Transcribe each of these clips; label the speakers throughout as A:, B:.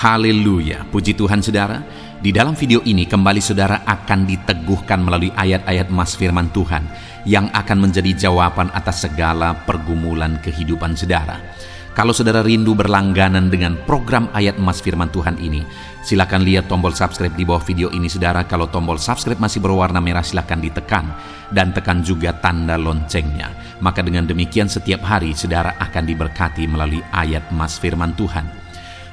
A: Haleluya, puji Tuhan saudara. Di dalam video ini kembali saudara akan diteguhkan melalui ayat-ayat emas firman Tuhan yang akan menjadi jawaban atas segala pergumulan kehidupan saudara. Kalau saudara rindu berlangganan dengan program ayat emas firman Tuhan ini, silakan lihat tombol subscribe di bawah video ini saudara. Kalau tombol subscribe masih berwarna merah, silakan ditekan dan tekan juga tanda loncengnya. Maka dengan demikian setiap hari saudara akan diberkati melalui ayat emas firman Tuhan.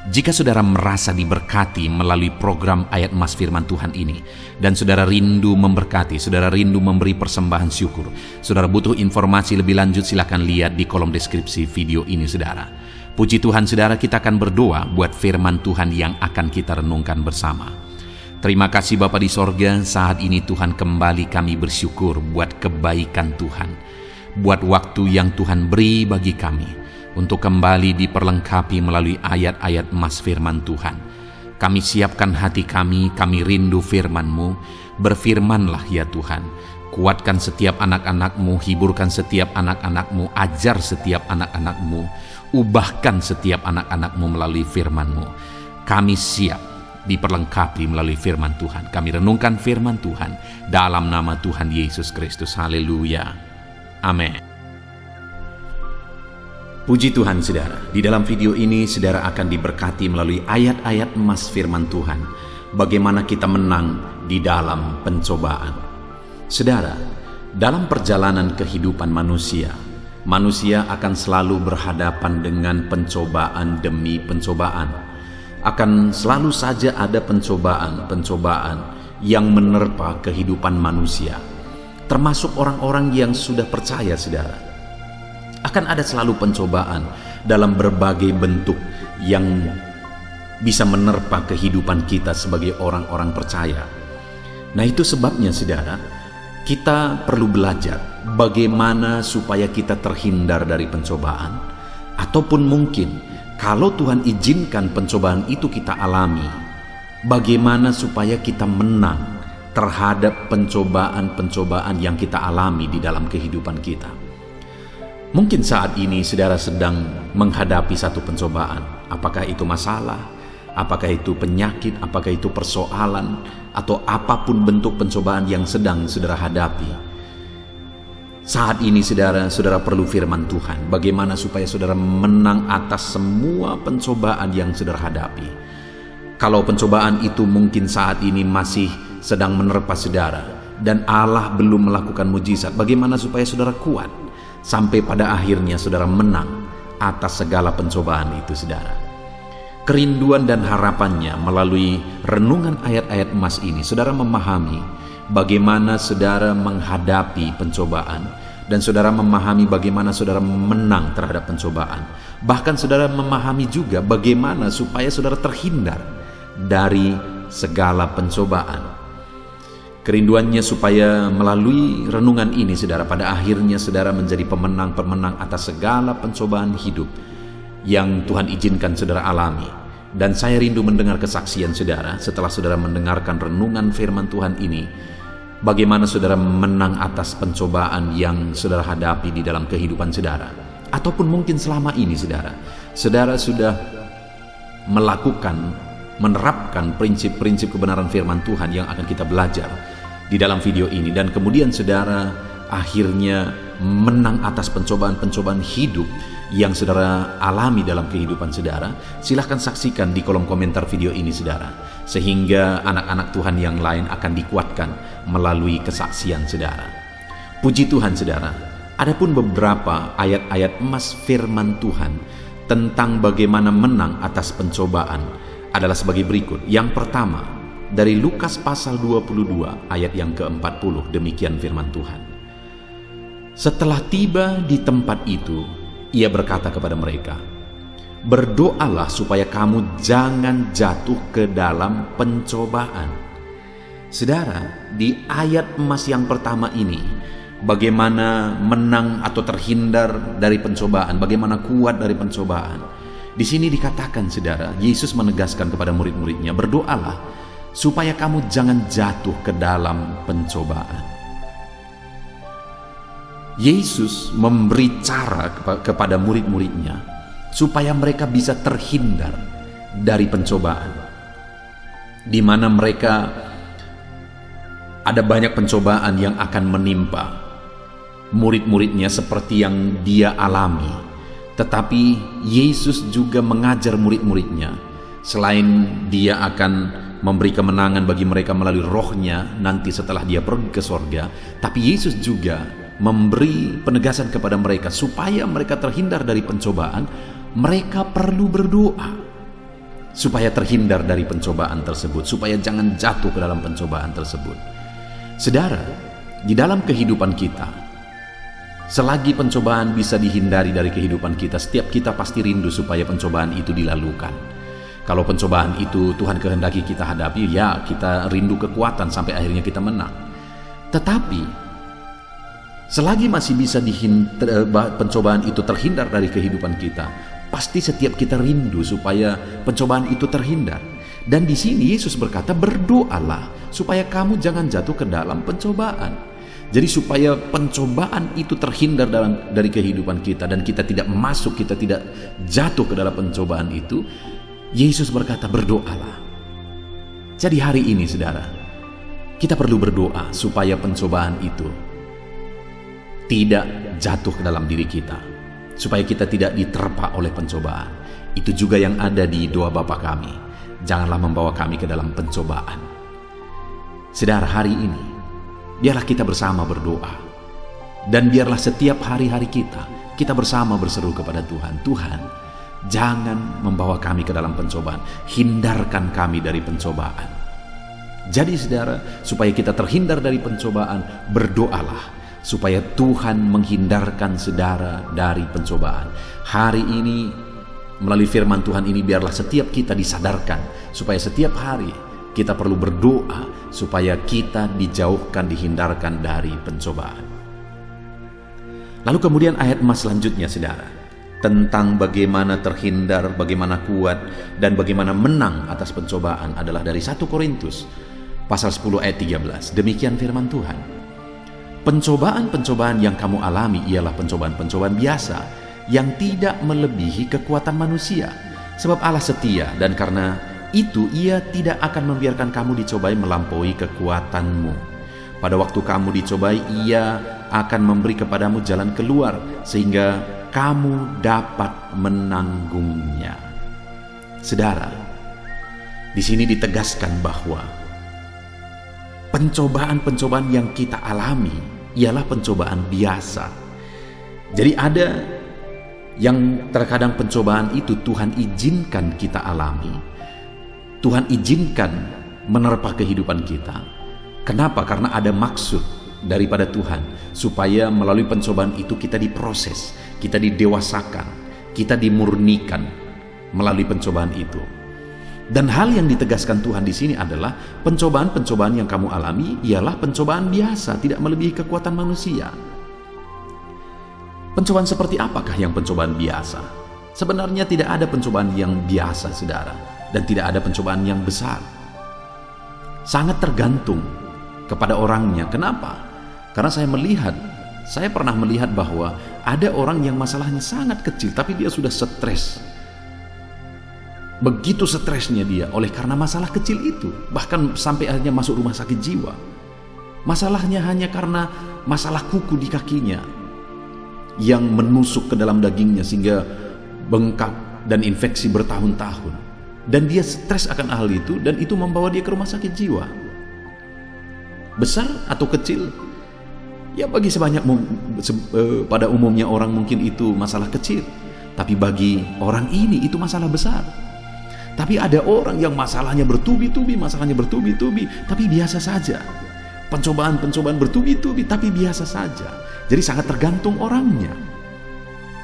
A: Jika saudara merasa diberkati melalui program ayat emas firman Tuhan ini, dan saudara rindu memberkati, saudara rindu memberi persembahan syukur, saudara butuh informasi lebih lanjut, silakan lihat di kolom deskripsi video ini saudara. Puji Tuhan saudara, kita akan berdoa buat firman Tuhan yang akan kita renungkan bersama. Terima kasih Bapa di sorga, saat ini Tuhan kembali kami bersyukur buat kebaikan Tuhan, buat waktu yang Tuhan beri bagi kami untuk kembali diperlengkapi melalui ayat-ayat emas firman Tuhan. Kami siapkan hati kami rindu firman-Mu. Berfirmanlah ya Tuhan. Kuatkan setiap anak-anak-Mu, hiburkan setiap anak-anak-Mu, ajar setiap anak-anak-Mu, ubahkan setiap anak-anak-Mu melalui firman-Mu. Kami siap diperlengkapi melalui firman Tuhan. Kami renungkan firman Tuhan dalam nama Tuhan Yesus Kristus. Haleluya. Amin. Puji Tuhan saudara, di dalam video ini saudara akan diberkati melalui ayat-ayat emas firman Tuhan. Bagaimana kita menang di dalam pencobaan. Saudara, dalam perjalanan kehidupan manusia, manusia akan selalu berhadapan dengan pencobaan demi pencobaan. Akan selalu saja ada pencobaan-pencobaan yang menerpa kehidupan manusia. Termasuk orang-orang yang sudah percaya saudara. Akan ada selalu pencobaan dalam berbagai bentuk yang bisa menerpa kehidupan kita sebagai orang-orang percaya. Nah itu sebabnya saudara, kita perlu belajar bagaimana supaya kita terhindar dari pencobaan. Ataupun mungkin kalau Tuhan izinkan pencobaan itu kita alami, bagaimana supaya kita menang terhadap pencobaan-pencobaan yang kita alami di dalam kehidupan kita. Mungkin saat ini saudara sedang menghadapi satu pencobaan. Apakah itu masalah, apakah itu penyakit, apakah itu persoalan, atau apapun bentuk pencobaan yang sedang saudara hadapi. Saat ini saudara perlu firman Tuhan. Bagaimana supaya saudara menang atas semua pencobaan yang saudara hadapi. Kalau pencobaan itu mungkin saat ini masih sedang menerpa saudara, dan Allah belum melakukan mujizat, bagaimana supaya saudara kuat sampai pada akhirnya saudara menang atas segala pencobaan itu saudara. Kerinduan dan harapannya melalui renungan ayat-ayat emas ini, saudara memahami bagaimana saudara menghadapi pencobaan, dan saudara memahami bagaimana saudara menang terhadap pencobaan. Bahkan saudara memahami juga bagaimana supaya saudara terhindar dari segala pencobaan. Kerinduannya supaya melalui renungan ini saudara, pada akhirnya saudara menjadi pemenang-pemenang atas segala pencobaan hidup yang Tuhan izinkan saudara alami. Dan saya rindu mendengar kesaksian saudara setelah saudara mendengarkan renungan firman Tuhan ini, bagaimana saudara menang atas pencobaan yang saudara hadapi di dalam kehidupan saudara. Ataupun mungkin selama ini saudara sudah menerapkan prinsip-prinsip kebenaran firman Tuhan yang akan kita belajar di dalam video ini, dan kemudian saudara akhirnya menang atas pencobaan-pencobaan hidup yang saudara alami dalam kehidupan saudara. Silahkan saksikan di kolom komentar video ini saudara, sehingga anak-anak Tuhan yang lain akan dikuatkan melalui kesaksian saudara. Puji Tuhan saudara, adapun beberapa ayat-ayat emas firman Tuhan tentang bagaimana menang atas pencobaan adalah sebagai berikut. Yang pertama, dari Lukas pasal 22 ayat yang ke-40, demikian firman Tuhan. Setelah tiba di tempat itu, ia berkata kepada mereka, "Berdoalah supaya kamu jangan jatuh ke dalam pencobaan." Saudara, di ayat emas yang pertama ini, bagaimana menang atau terhindar dari pencobaan, bagaimana kuat dari pencobaan. Di sini dikatakan saudara, Yesus menegaskan kepada murid-muridnya, berdoalah supaya kamu jangan jatuh ke dalam pencobaan. Yesus memberi cara kepada murid-muridnya supaya mereka bisa terhindar dari pencobaan, di mana mereka ada banyak pencobaan yang akan menimpa murid-muridnya seperti yang dia alami. Tetapi Yesus juga mengajar murid-muridnya, selain dia akan memberi kemenangan bagi mereka melalui rohnya nanti setelah dia pergi ke sorga, tapi Yesus juga memberi penegasan kepada mereka supaya mereka terhindar dari pencobaan. Mereka perlu berdoa supaya terhindar dari pencobaan tersebut, supaya jangan jatuh ke dalam pencobaan tersebut. Saudara, di dalam kehidupan kita, selagi pencobaan bisa dihindari dari kehidupan kita, setiap kita pasti rindu supaya pencobaan itu dilalukan. Kalau pencobaan itu Tuhan kehendaki kita hadapi, ya kita rindu kekuatan sampai akhirnya kita menang. Tetapi selagi masih bisa pencobaan itu terhindar dari kehidupan kita, pasti setiap kita rindu supaya pencobaan itu terhindar. Dan di sini Yesus berkata, berdoalah supaya kamu jangan jatuh ke dalam pencobaan. Jadi supaya pencobaan itu terhindar dari kehidupan kita dan kita tidak masuk, kita tidak jatuh ke dalam pencobaan itu, Yesus berkata berdoalah. Jadi hari ini saudara, kita perlu berdoa supaya pencobaan itu tidak jatuh ke dalam diri kita, supaya kita tidak diterpa oleh pencobaan. Itu juga yang ada di doa Bapa kami, janganlah membawa kami ke dalam pencobaan. Saudara, hari ini biarlah kita bersama berdoa, dan biarlah setiap hari-hari kita bersama berseru kepada Tuhan. Tuhan, jangan membawa kami ke dalam pencobaan, hindarkan kami dari pencobaan. Jadi saudara, supaya kita terhindar dari pencobaan, berdoalah supaya Tuhan menghindarkan saudara dari pencobaan. Hari ini melalui firman Tuhan ini, biarlah setiap kita disadarkan supaya setiap hari kita perlu berdoa supaya kita dijauhkan, dihindarkan dari pencobaan. Lalu kemudian ayat emas selanjutnya saudara, tentang bagaimana terhindar, bagaimana kuat, dan bagaimana menang atas pencobaan adalah dari 1 Korintus pasal 10 ayat 13. Demikian firman Tuhan. Pencobaan-pencobaan yang kamu alami ialah pencobaan-pencobaan biasa yang tidak melebihi kekuatan manusia. Sebab Allah setia, dan karena itu Ia tidak akan membiarkan kamu dicobai melampaui kekuatanmu. Pada waktu kamu dicobai, Ia akan memberi kepadamu jalan keluar sehingga kamu dapat menanggungnya. Saudara, di sini ditegaskan bahwa pencobaan-pencobaan yang kita alami ialah pencobaan biasa. Jadi ada yang terkadang pencobaan itu Tuhan izinkan kita alami, Tuhan izinkan menerpa kehidupan kita. Kenapa? Karena ada maksud daripada Tuhan, supaya melalui pencobaan itu kita diproses, kita didewasakan, kita dimurnikan melalui pencobaan itu. Dan hal yang ditegaskan Tuhan di sini adalah pencobaan-pencobaan yang kamu alami ialah pencobaan biasa, tidak melebihi kekuatan manusia. Pencobaan seperti apakah yang pencobaan biasa? Sebenarnya tidak ada pencobaan yang biasa, saudara, dan tidak ada pencobaan yang besar. Sangat tergantung kepada orangnya. Kenapa? Karena saya pernah melihat bahwa ada orang yang masalahnya sangat kecil, tapi dia sudah stres. Begitu stresnya dia oleh karena masalah kecil itu, bahkan sampai akhirnya masuk rumah sakit jiwa. Masalahnya hanya karena masalah kuku di kakinya yang menusuk ke dalam dagingnya sehingga bengkak dan infeksi bertahun-tahun. Dan dia stres akan hal itu, dan itu membawa dia ke rumah sakit jiwa. Besar atau kecil? Ya bagi pada umumnya orang mungkin itu masalah kecil, tapi bagi orang ini itu masalah besar. Tapi ada orang yang masalahnya bertubi-tubi, tapi biasa saja. Pencobaan-pencobaan bertubi-tubi, tapi biasa saja. Jadi sangat tergantung orangnya,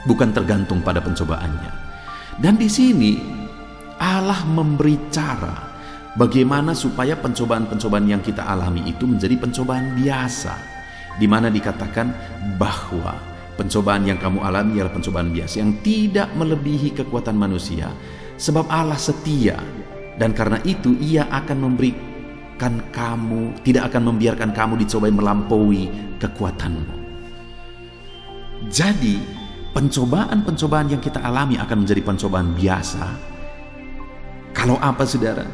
A: bukan tergantung pada pencobaannya. Dan di sini Allah memberi cara bagaimana supaya pencobaan-pencobaan yang kita alami itu menjadi pencobaan biasa, di mana dikatakan bahwa pencobaan yang kamu alami adalah pencobaan biasa yang tidak melebihi kekuatan manusia. Sebab Allah setia, dan karena itu Ia akan memberikan kamu, tidak akan membiarkan kamu dicobai melampaui kekuatanmu. Jadi pencobaan-pencobaan yang kita alami akan menjadi pencobaan biasa Kalau apa, saudara?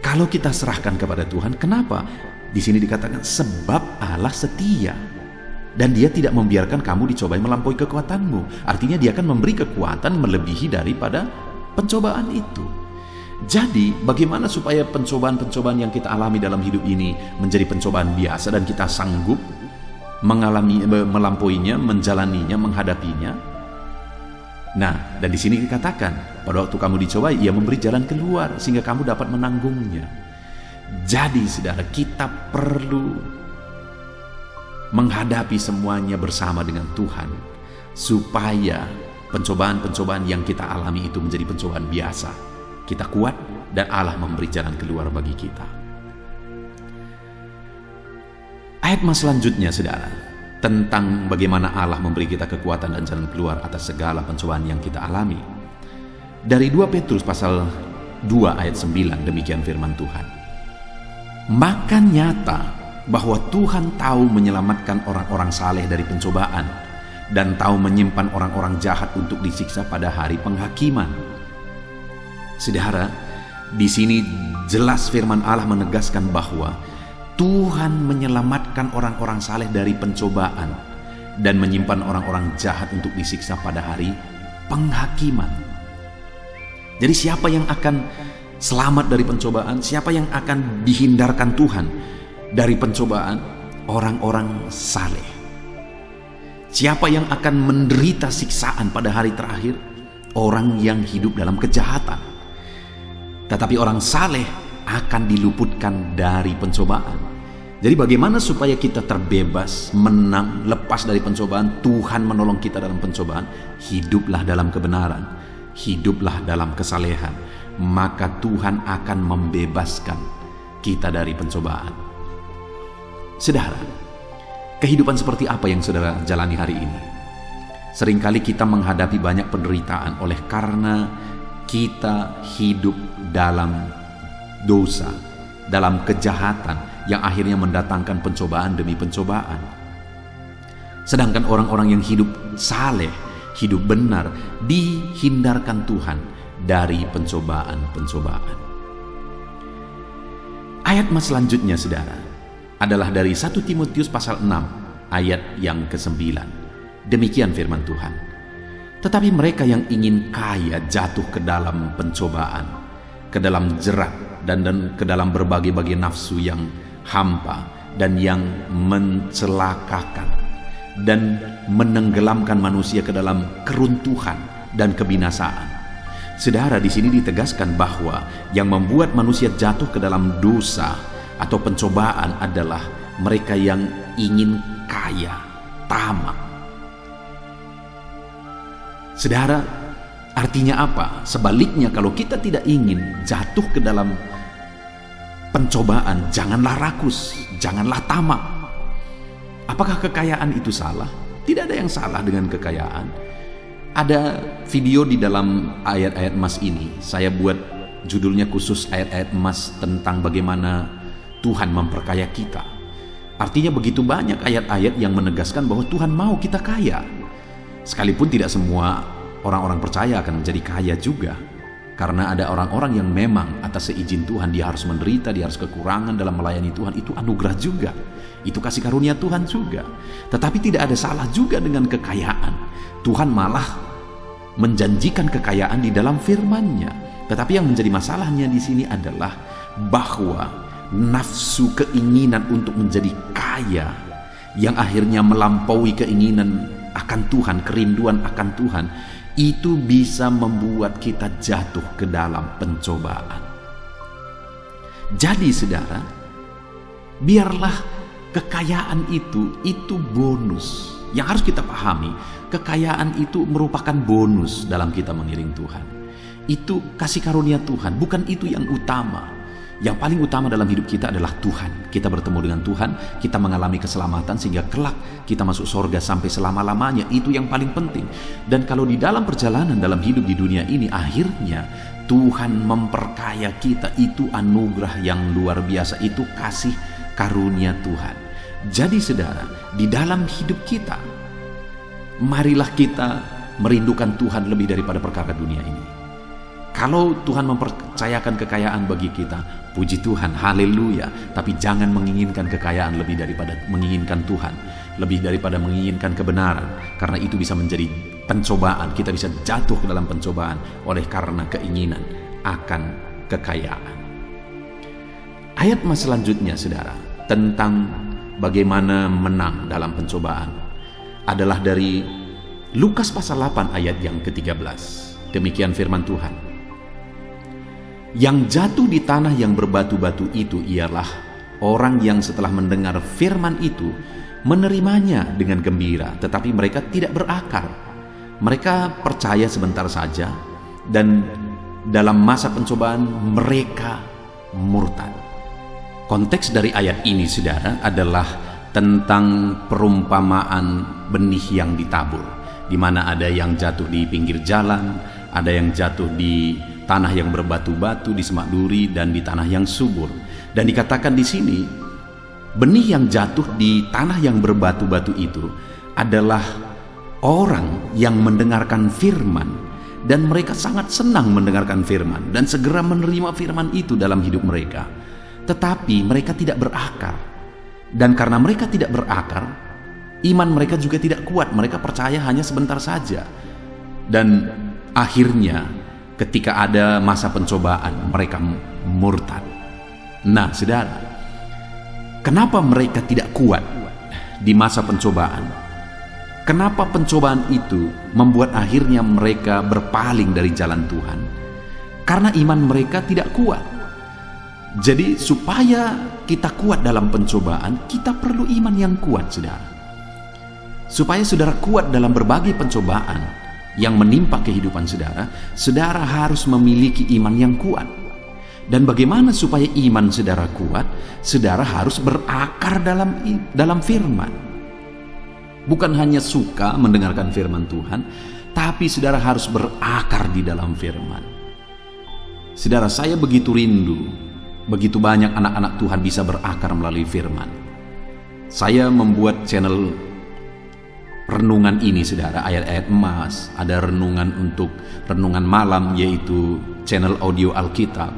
A: Kalau kita serahkan kepada Tuhan, kenapa? Di sini dikatakan sebab Allah setia dan Dia tidak membiarkan kamu dicobai melampaui kekuatanmu. Artinya Dia akan memberi kekuatan melebihi daripada pencobaan itu. Jadi bagaimana supaya pencobaan-pencobaan yang kita alami dalam hidup ini menjadi pencobaan biasa dan kita sanggup melampauinya, menjalaninya, menghadapinya? Nah, dan di sini dikatakan pada waktu kamu dicobai, Ia memberi jalan keluar sehingga kamu dapat menanggungnya. Jadi saudara, kita perlu menghadapi semuanya bersama dengan Tuhan supaya pencobaan-pencobaan yang kita alami itu menjadi pencobaan biasa. Kita kuat dan Allah memberi jalan keluar bagi kita. Ayat mas selanjutnya, saudara, tentang bagaimana Allah memberi kita kekuatan dan jalan keluar atas segala pencobaan yang kita alami. Dari 2 Petrus pasal 2 ayat 9, demikian firman Tuhan. Maka nyata bahwa Tuhan tahu menyelamatkan orang-orang saleh dari pencobaan dan tahu menyimpan orang-orang jahat untuk disiksa pada hari penghakiman. Saudara, di sini jelas firman Allah menegaskan bahwa Tuhan menyelamatkan orang-orang saleh dari pencobaan dan menyimpan orang-orang jahat untuk disiksa pada hari penghakiman. Jadi siapa yang akan selamat dari pencobaan? Siapa yang akan dihindarkan Tuhan dari pencobaan? Orang-orang saleh. Siapa yang akan menderita siksaan pada hari terakhir? Orang yang hidup dalam kejahatan. Tetapi orang saleh akan diluputkan dari pencobaan. Jadi bagaimana supaya kita terbebas, menang, lepas dari pencobaan? Tuhan menolong kita dalam pencobaan. Hiduplah dalam kebenaran, hiduplah dalam kesalehan, maka Tuhan akan membebaskan kita dari pencobaan. Saudara, kehidupan seperti apa yang saudara jalani hari ini? Seringkali kita menghadapi banyak penderitaan oleh karena kita hidup dalam dosa, dalam kejahatan yang akhirnya mendatangkan pencobaan demi pencobaan. Sedangkan orang-orang yang hidup saleh, hidup benar, dihindarkan Tuhan dari pencobaan-pencobaan. Ayat mas selanjutnya, saudara, adalah dari 1 Timotius pasal 6 ayat yang ke-9. Demikian firman Tuhan. Tetapi mereka yang ingin kaya jatuh ke dalam pencobaan, ke dalam jerat dan ke dalam berbagai-bagai nafsu yang hampa dan yang mencelakakan dan menenggelamkan manusia ke dalam keruntuhan dan kebinasaan. Saudara, di sini ditegaskan bahwa yang membuat manusia jatuh ke dalam dosa atau pencobaan adalah mereka yang ingin kaya, tamak. Saudara, artinya apa? Sebaliknya, kalau kita tidak ingin jatuh ke dalam pencobaan, janganlah rakus, janganlah tamak. Apakah kekayaan itu salah? Tidak ada yang salah dengan kekayaan. Ada video di dalam ayat-ayat emas ini. Saya buat judulnya khusus ayat-ayat emas tentang bagaimana Tuhan memperkaya kita. Artinya begitu banyak ayat-ayat yang menegaskan bahwa Tuhan mau kita kaya. Sekalipun tidak semua orang-orang percaya akan menjadi kaya juga. Karena ada orang-orang yang memang atas seizin Tuhan dia harus menderita, dia harus kekurangan dalam melayani Tuhan. Itu anugerah juga, itu kasih karunia Tuhan juga. Tetapi tidak ada salah juga dengan kekayaan. Tuhan malah menjanjikan kekayaan di dalam firman-Nya. Tetapi yang menjadi masalahnya di sini adalah bahwa nafsu keinginan untuk menjadi kaya yang akhirnya melampaui keinginan akan Tuhan, kerinduan akan Tuhan, itu bisa membuat kita jatuh ke dalam pencobaan. Jadi saudara, biarlah kekayaan itu bonus. Yang harus kita pahami, kekayaan itu merupakan bonus dalam kita mengiring Tuhan. Itu kasih karunia Tuhan, bukan itu yang utama. Yang paling utama dalam hidup kita adalah Tuhan. Kita bertemu dengan Tuhan, kita mengalami keselamatan sehingga kelak kita masuk surga sampai selama-lamanya. Itu yang paling penting. Dan kalau di dalam perjalanan dalam hidup di dunia ini akhirnya Tuhan memperkaya kita, itu anugerah yang luar biasa, itu kasih karunia Tuhan. Jadi saudara, di dalam hidup kita, marilah kita merindukan Tuhan lebih daripada perkara dunia ini. Kalau Tuhan mempercayakan kekayaan bagi kita, puji Tuhan, haleluya. Tapi jangan menginginkan kekayaan lebih daripada menginginkan Tuhan, lebih daripada menginginkan kebenaran, karena itu bisa menjadi pencobaan. Kita bisa jatuh ke dalam pencobaan oleh karena keinginan akan kekayaan. Ayat selanjutnya, saudara, tentang bagaimana menang dalam pencobaan adalah dari Lukas pasal 8 ayat yang ke-13. Demikian firman Tuhan. Yang jatuh di tanah yang berbatu-batu itu ialah orang yang setelah mendengar firman itu menerimanya dengan gembira, tetapi mereka tidak berakar. Mereka percaya sebentar saja, dan dalam masa pencobaan mereka murtad. Konteks dari ayat ini, saudara, adalah tentang perumpamaan benih yang ditabur, di mana ada yang jatuh di pinggir jalan, ada yang jatuh di tanah yang berbatu-batu, di semak duri, dan di tanah yang subur. Dan dikatakan di sini, benih yang jatuh di tanah yang berbatu-batu itu adalah orang yang mendengarkan firman, dan mereka sangat senang mendengarkan firman dan segera menerima firman itu dalam hidup mereka. Tetapi mereka tidak berakar, dan karena mereka tidak berakar, iman mereka juga tidak kuat. Mereka percaya hanya sebentar saja, dan akhirnya ketika ada masa pencobaan mereka murtad. Nah, saudara, kenapa mereka tidak kuat di masa pencobaan? Kenapa pencobaan itu membuat akhirnya mereka berpaling dari jalan Tuhan? Karena iman mereka tidak kuat. Jadi supaya kita kuat dalam pencobaan, kita perlu iman yang kuat, saudara. Supaya saudara kuat dalam berbagai pencobaan yang menimpa kehidupan saudara, saudara harus memiliki iman yang kuat. Dan bagaimana supaya iman saudara kuat? Saudara harus berakar dalam firman. Bukan hanya suka mendengarkan firman Tuhan, tapi saudara harus berakar di dalam firman. Saudara, saya begitu rindu, begitu banyak anak-anak Tuhan bisa berakar melalui firman. Saya membuat channel renungan ini, saudara, ayat-ayat emas. Ada renungan untuk renungan malam, yaitu channel audio Alkitab.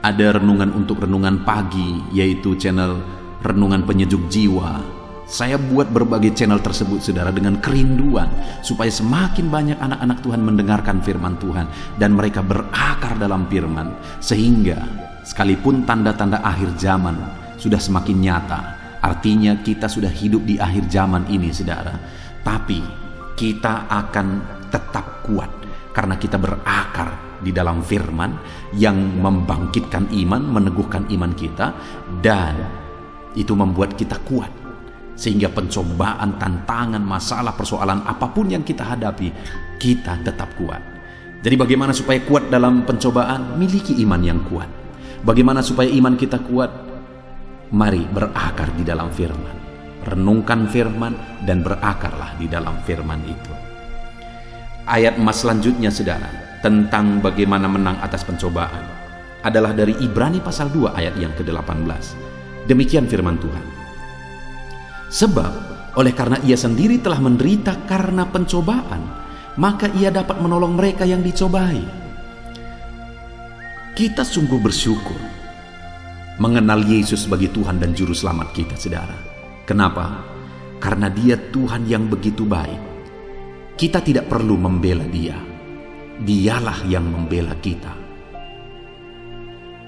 A: Ada renungan untuk renungan pagi, yaitu channel renungan penyejuk jiwa. Saya buat berbagai channel tersebut, saudara, dengan kerinduan supaya semakin banyak anak-anak Tuhan mendengarkan firman Tuhan dan mereka berakar dalam firman, sehingga sekalipun tanda-tanda akhir zaman sudah semakin nyata, artinya kita sudah hidup di akhir zaman ini, saudara, tapi kita akan tetap kuat karena kita berakar di dalam firman yang membangkitkan iman, meneguhkan iman kita, dan itu membuat kita kuat. Sehingga pencobaan, tantangan, masalah, persoalan apapun yang kita hadapi, kita tetap kuat. Jadi bagaimana supaya kuat dalam pencobaan? Miliki iman yang kuat. Bagaimana supaya iman kita kuat? Mari berakar di dalam firman. Renungkan firman dan berakarlah di dalam firman itu. Ayat emas selanjutnya, saudara, tentang bagaimana menang atas pencobaan adalah dari Ibrani pasal 2 ayat yang ke-18. Demikian firman Tuhan. Sebab oleh karena ia sendiri telah menderita karena pencobaan, maka ia dapat menolong mereka yang dicobai. Kita sungguh bersyukur mengenal Yesus sebagai Tuhan dan Juru Selamat kita, saudara. Kenapa? Karena Dia Tuhan yang begitu baik. Kita tidak perlu membela Dia. Dialah yang membela kita.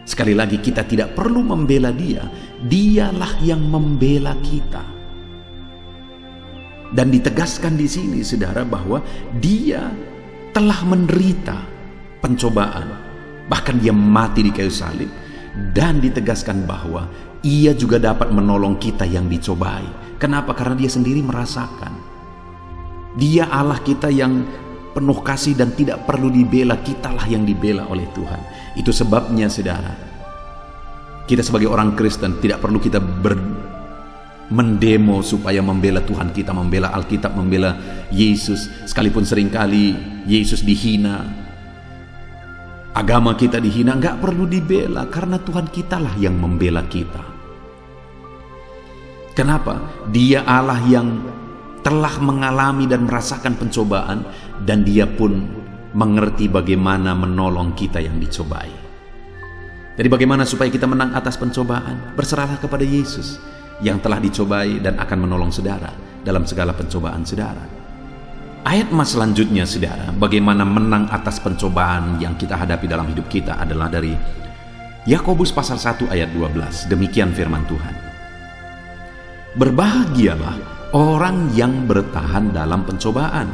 A: Sekali lagi, kita tidak perlu membela Dia. Dialah yang membela kita. Dan ditegaskan di sini, saudara, bahwa Dia telah menderita pencobaan. Bahkan Dia mati di kayu salib. Dan ditegaskan bahwa Ia juga dapat menolong kita yang dicobai. Kenapa? Karena Dia sendiri merasakan. Dia Allah kita yang penuh kasih dan tidak perlu dibela. Kitalah yang dibela oleh Tuhan. Itu sebabnya, saudara, kita sebagai orang Kristen tidak perlu kita mendemo supaya membela Tuhan kita, membela Alkitab, membela Yesus. Sekalipun seringkali Yesus dihina, agama kita dihina, nggak perlu dibela karena Tuhan kitalah yang membela kita. Kenapa? Dia Allah yang telah mengalami dan merasakan pencobaan, dan Dia pun mengerti bagaimana menolong kita yang dicobai. Jadi bagaimana supaya kita menang atas pencobaan? Berserahlah kepada Yesus yang telah dicobai dan akan menolong saudara dalam segala pencobaan saudara. Ayat emas selanjutnya saudara, bagaimana menang atas pencobaan yang kita hadapi dalam hidup kita adalah dari Yakobus pasal 1 ayat 12. Demikian firman Tuhan. Berbahagialah orang yang bertahan dalam pencobaan,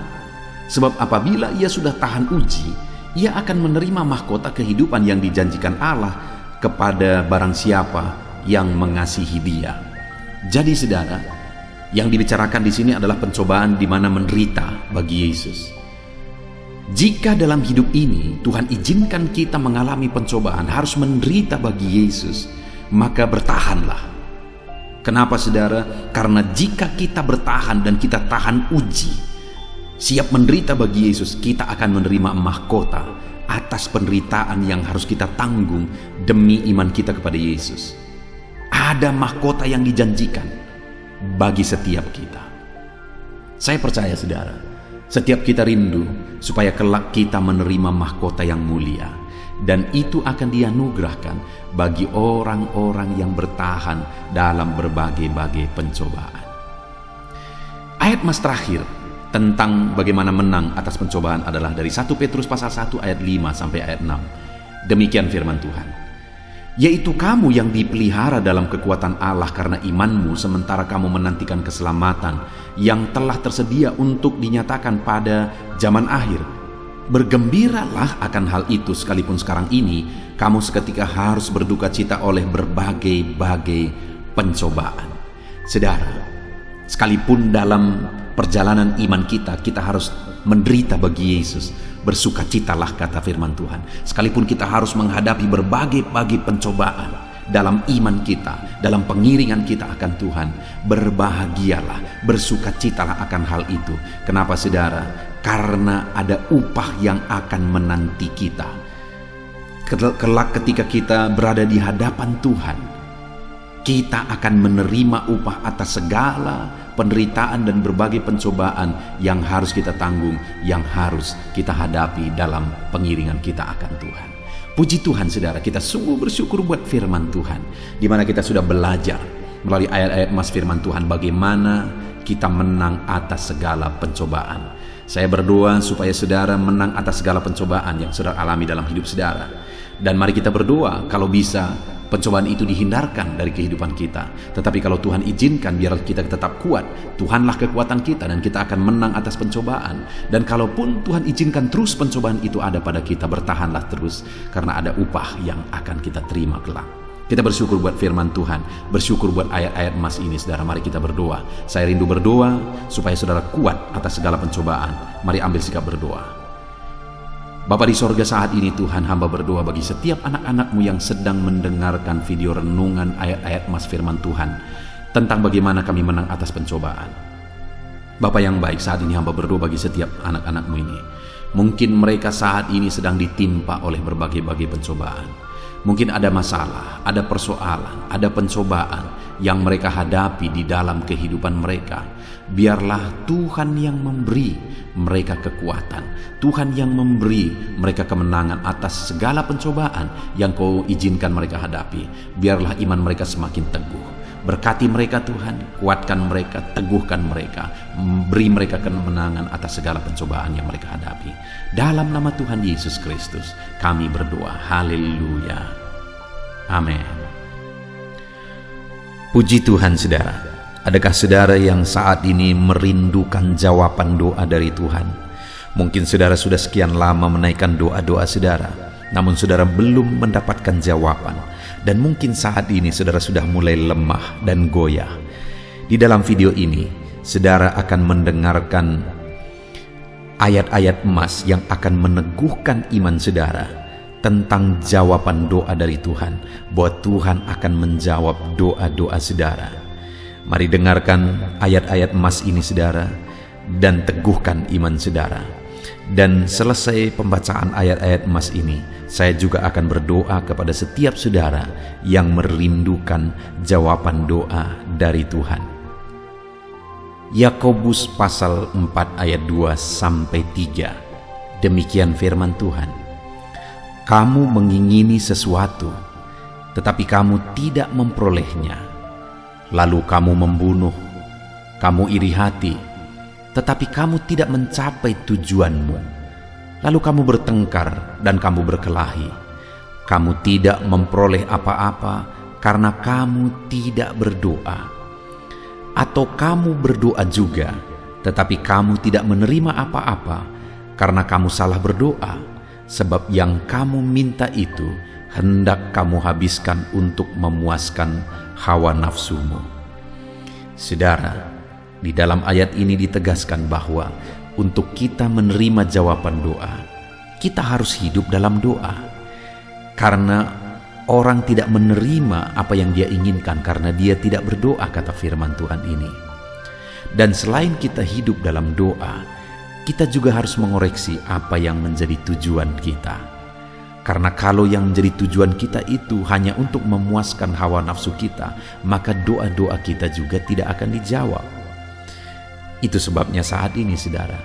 A: sebab apabila ia sudah tahan uji, ia akan menerima mahkota kehidupan yang dijanjikan Allah kepada barang siapa yang mengasihi Dia. Jadi saudara, yang dibicarakan di sini adalah pencobaan di mana menderita bagi Yesus. Jika dalam hidup ini Tuhan izinkan kita mengalami pencobaan, harus menderita bagi Yesus, maka bertahanlah. Kenapa saudara? Karena jika kita bertahan dan kita tahan uji, siap menderita bagi Yesus, kita akan menerima mahkota atas penderitaan yang harus kita tanggung demi iman kita kepada Yesus. Ada mahkota yang dijanjikan bagi setiap kita. Saya percaya saudara, setiap kita rindu supaya kelak kita menerima mahkota yang mulia, dan itu akan dianugerahkan bagi orang-orang yang bertahan dalam berbagai-bagai pencobaan. Ayat mas terakhir tentang bagaimana menang atas pencobaan adalah dari 1 Petrus pasal 1 ayat 5 sampai ayat 6. Demikian firman Tuhan. Yaitu kamu yang dipelihara dalam kekuatan Allah karena imanmu, sementara kamu menantikan keselamatan yang telah tersedia untuk dinyatakan pada zaman akhir. Bergembiralah akan hal itu, sekalipun sekarang ini kamu seketika harus berduka cita oleh berbagai-bagai pencobaan. Saudara, sekalipun dalam perjalanan iman kita harus menderita bagi Yesus, bersukacitalah kata firman Tuhan. Sekalipun kita harus menghadapi berbagai-bagai pencobaan dalam iman kita, dalam pengiringan kita akan Tuhan, berbahagialah, bersukacitalah akan hal itu. Kenapa saudara? Karena ada upah yang akan menanti kita. Kelak ketika kita berada di hadapan Tuhan, kita akan menerima upah atas segala penderitaan dan berbagai pencobaan yang harus kita tanggung, yang harus kita hadapi dalam pengiringan kita akan Tuhan. Puji Tuhan saudara, kita sungguh bersyukur buat firman Tuhan, di mana kita sudah belajar melalui ayat-ayat emas firman Tuhan bagaimana kita menang atas segala pencobaan. Saya berdoa supaya saudara menang atas segala pencobaan yang saudara alami dalam hidup saudara. Dan mari kita berdoa kalau bisa pencobaan itu dihindarkan dari kehidupan kita. Tetapi kalau Tuhan izinkan, biar kita tetap kuat. Tuhanlah kekuatan kita dan kita akan menang atas pencobaan. Dan kalaupun Tuhan izinkan terus pencobaan itu ada pada kita, bertahanlah terus, karena ada upah yang akan kita terima kelak. Kita bersyukur buat firman Tuhan, bersyukur buat ayat-ayat emas ini saudara. Mari kita berdoa. Saya rindu berdoa supaya saudara kuat atas segala pencobaan. Mari ambil sikap berdoa. Bapa di sorga, saat ini Tuhan, hamba berdoa bagi setiap anak-anak-Mu yang sedang mendengarkan video renungan ayat-ayat emas firman Tuhan tentang bagaimana kami menang atas pencobaan. Bapa yang baik, saat ini hamba berdoa bagi setiap anak-anak-Mu ini. Mungkin mereka saat ini sedang ditimpa oleh berbagai-bagai pencobaan. Mungkin ada masalah, ada persoalan, ada pencobaan yang mereka hadapi di dalam kehidupan mereka. Biarlah Tuhan yang memberi mereka kekuatan, Tuhan yang memberi mereka kemenangan atas segala pencobaan yang Kau izinkan mereka hadapi. Biarlah iman mereka semakin teguh. Berkati mereka Tuhan, kuatkan mereka, teguhkan mereka, beri mereka kemenangan atas segala pencobaan yang mereka hadapi. Dalam nama Tuhan Yesus Kristus kami berdoa. Haleluya. Amin. Puji Tuhan saudara. Adakah saudara yang saat ini merindukan jawaban doa dari Tuhan? Mungkin saudara sudah sekian lama menaikkan doa-doa saudara, namun saudara belum mendapatkan jawaban. Dan mungkin saat ini saudara sudah mulai lemah dan goyah. Di dalam video ini, saudara akan mendengarkan ayat-ayat emas yang akan meneguhkan iman saudara tentang jawaban doa dari Tuhan, bahwa Tuhan akan menjawab doa-doa saudara. Mari dengarkan ayat-ayat emas ini saudara, dan teguhkan iman saudara. Dan selesai pembacaan ayat-ayat emas ini, saya juga akan berdoa kepada setiap saudara yang merindukan jawaban doa dari Tuhan. Yakobus pasal 4 ayat 2 sampai 3. Demikian firman Tuhan. Kamu mengingini sesuatu, tetapi kamu tidak memperolehnya. Lalu kamu membunuh, kamu iri hati, tetapi kamu tidak mencapai tujuanmu. Lalu kamu bertengkar dan kamu berkelahi. Kamu tidak memperoleh apa-apa karena kamu tidak berdoa. Atau kamu berdoa juga, tetapi kamu tidak menerima apa-apa karena kamu salah berdoa, sebab yang kamu minta itu hendak kamu habiskan untuk memuaskan hawa nafsumu. Saudara, di dalam ayat ini ditegaskan bahwa untuk kita menerima jawaban doa, kita harus hidup dalam doa. Karena orang tidak menerima apa yang dia inginkan karena dia tidak berdoa, kata firman Tuhan ini. Dan selain kita hidup dalam doa, kita juga harus mengoreksi apa yang menjadi tujuan kita. Karena kalau yang menjadi tujuan kita itu hanya untuk memuaskan hawa nafsu kita, maka doa-doa kita juga tidak akan dijawab. Itu sebabnya saat ini saudara,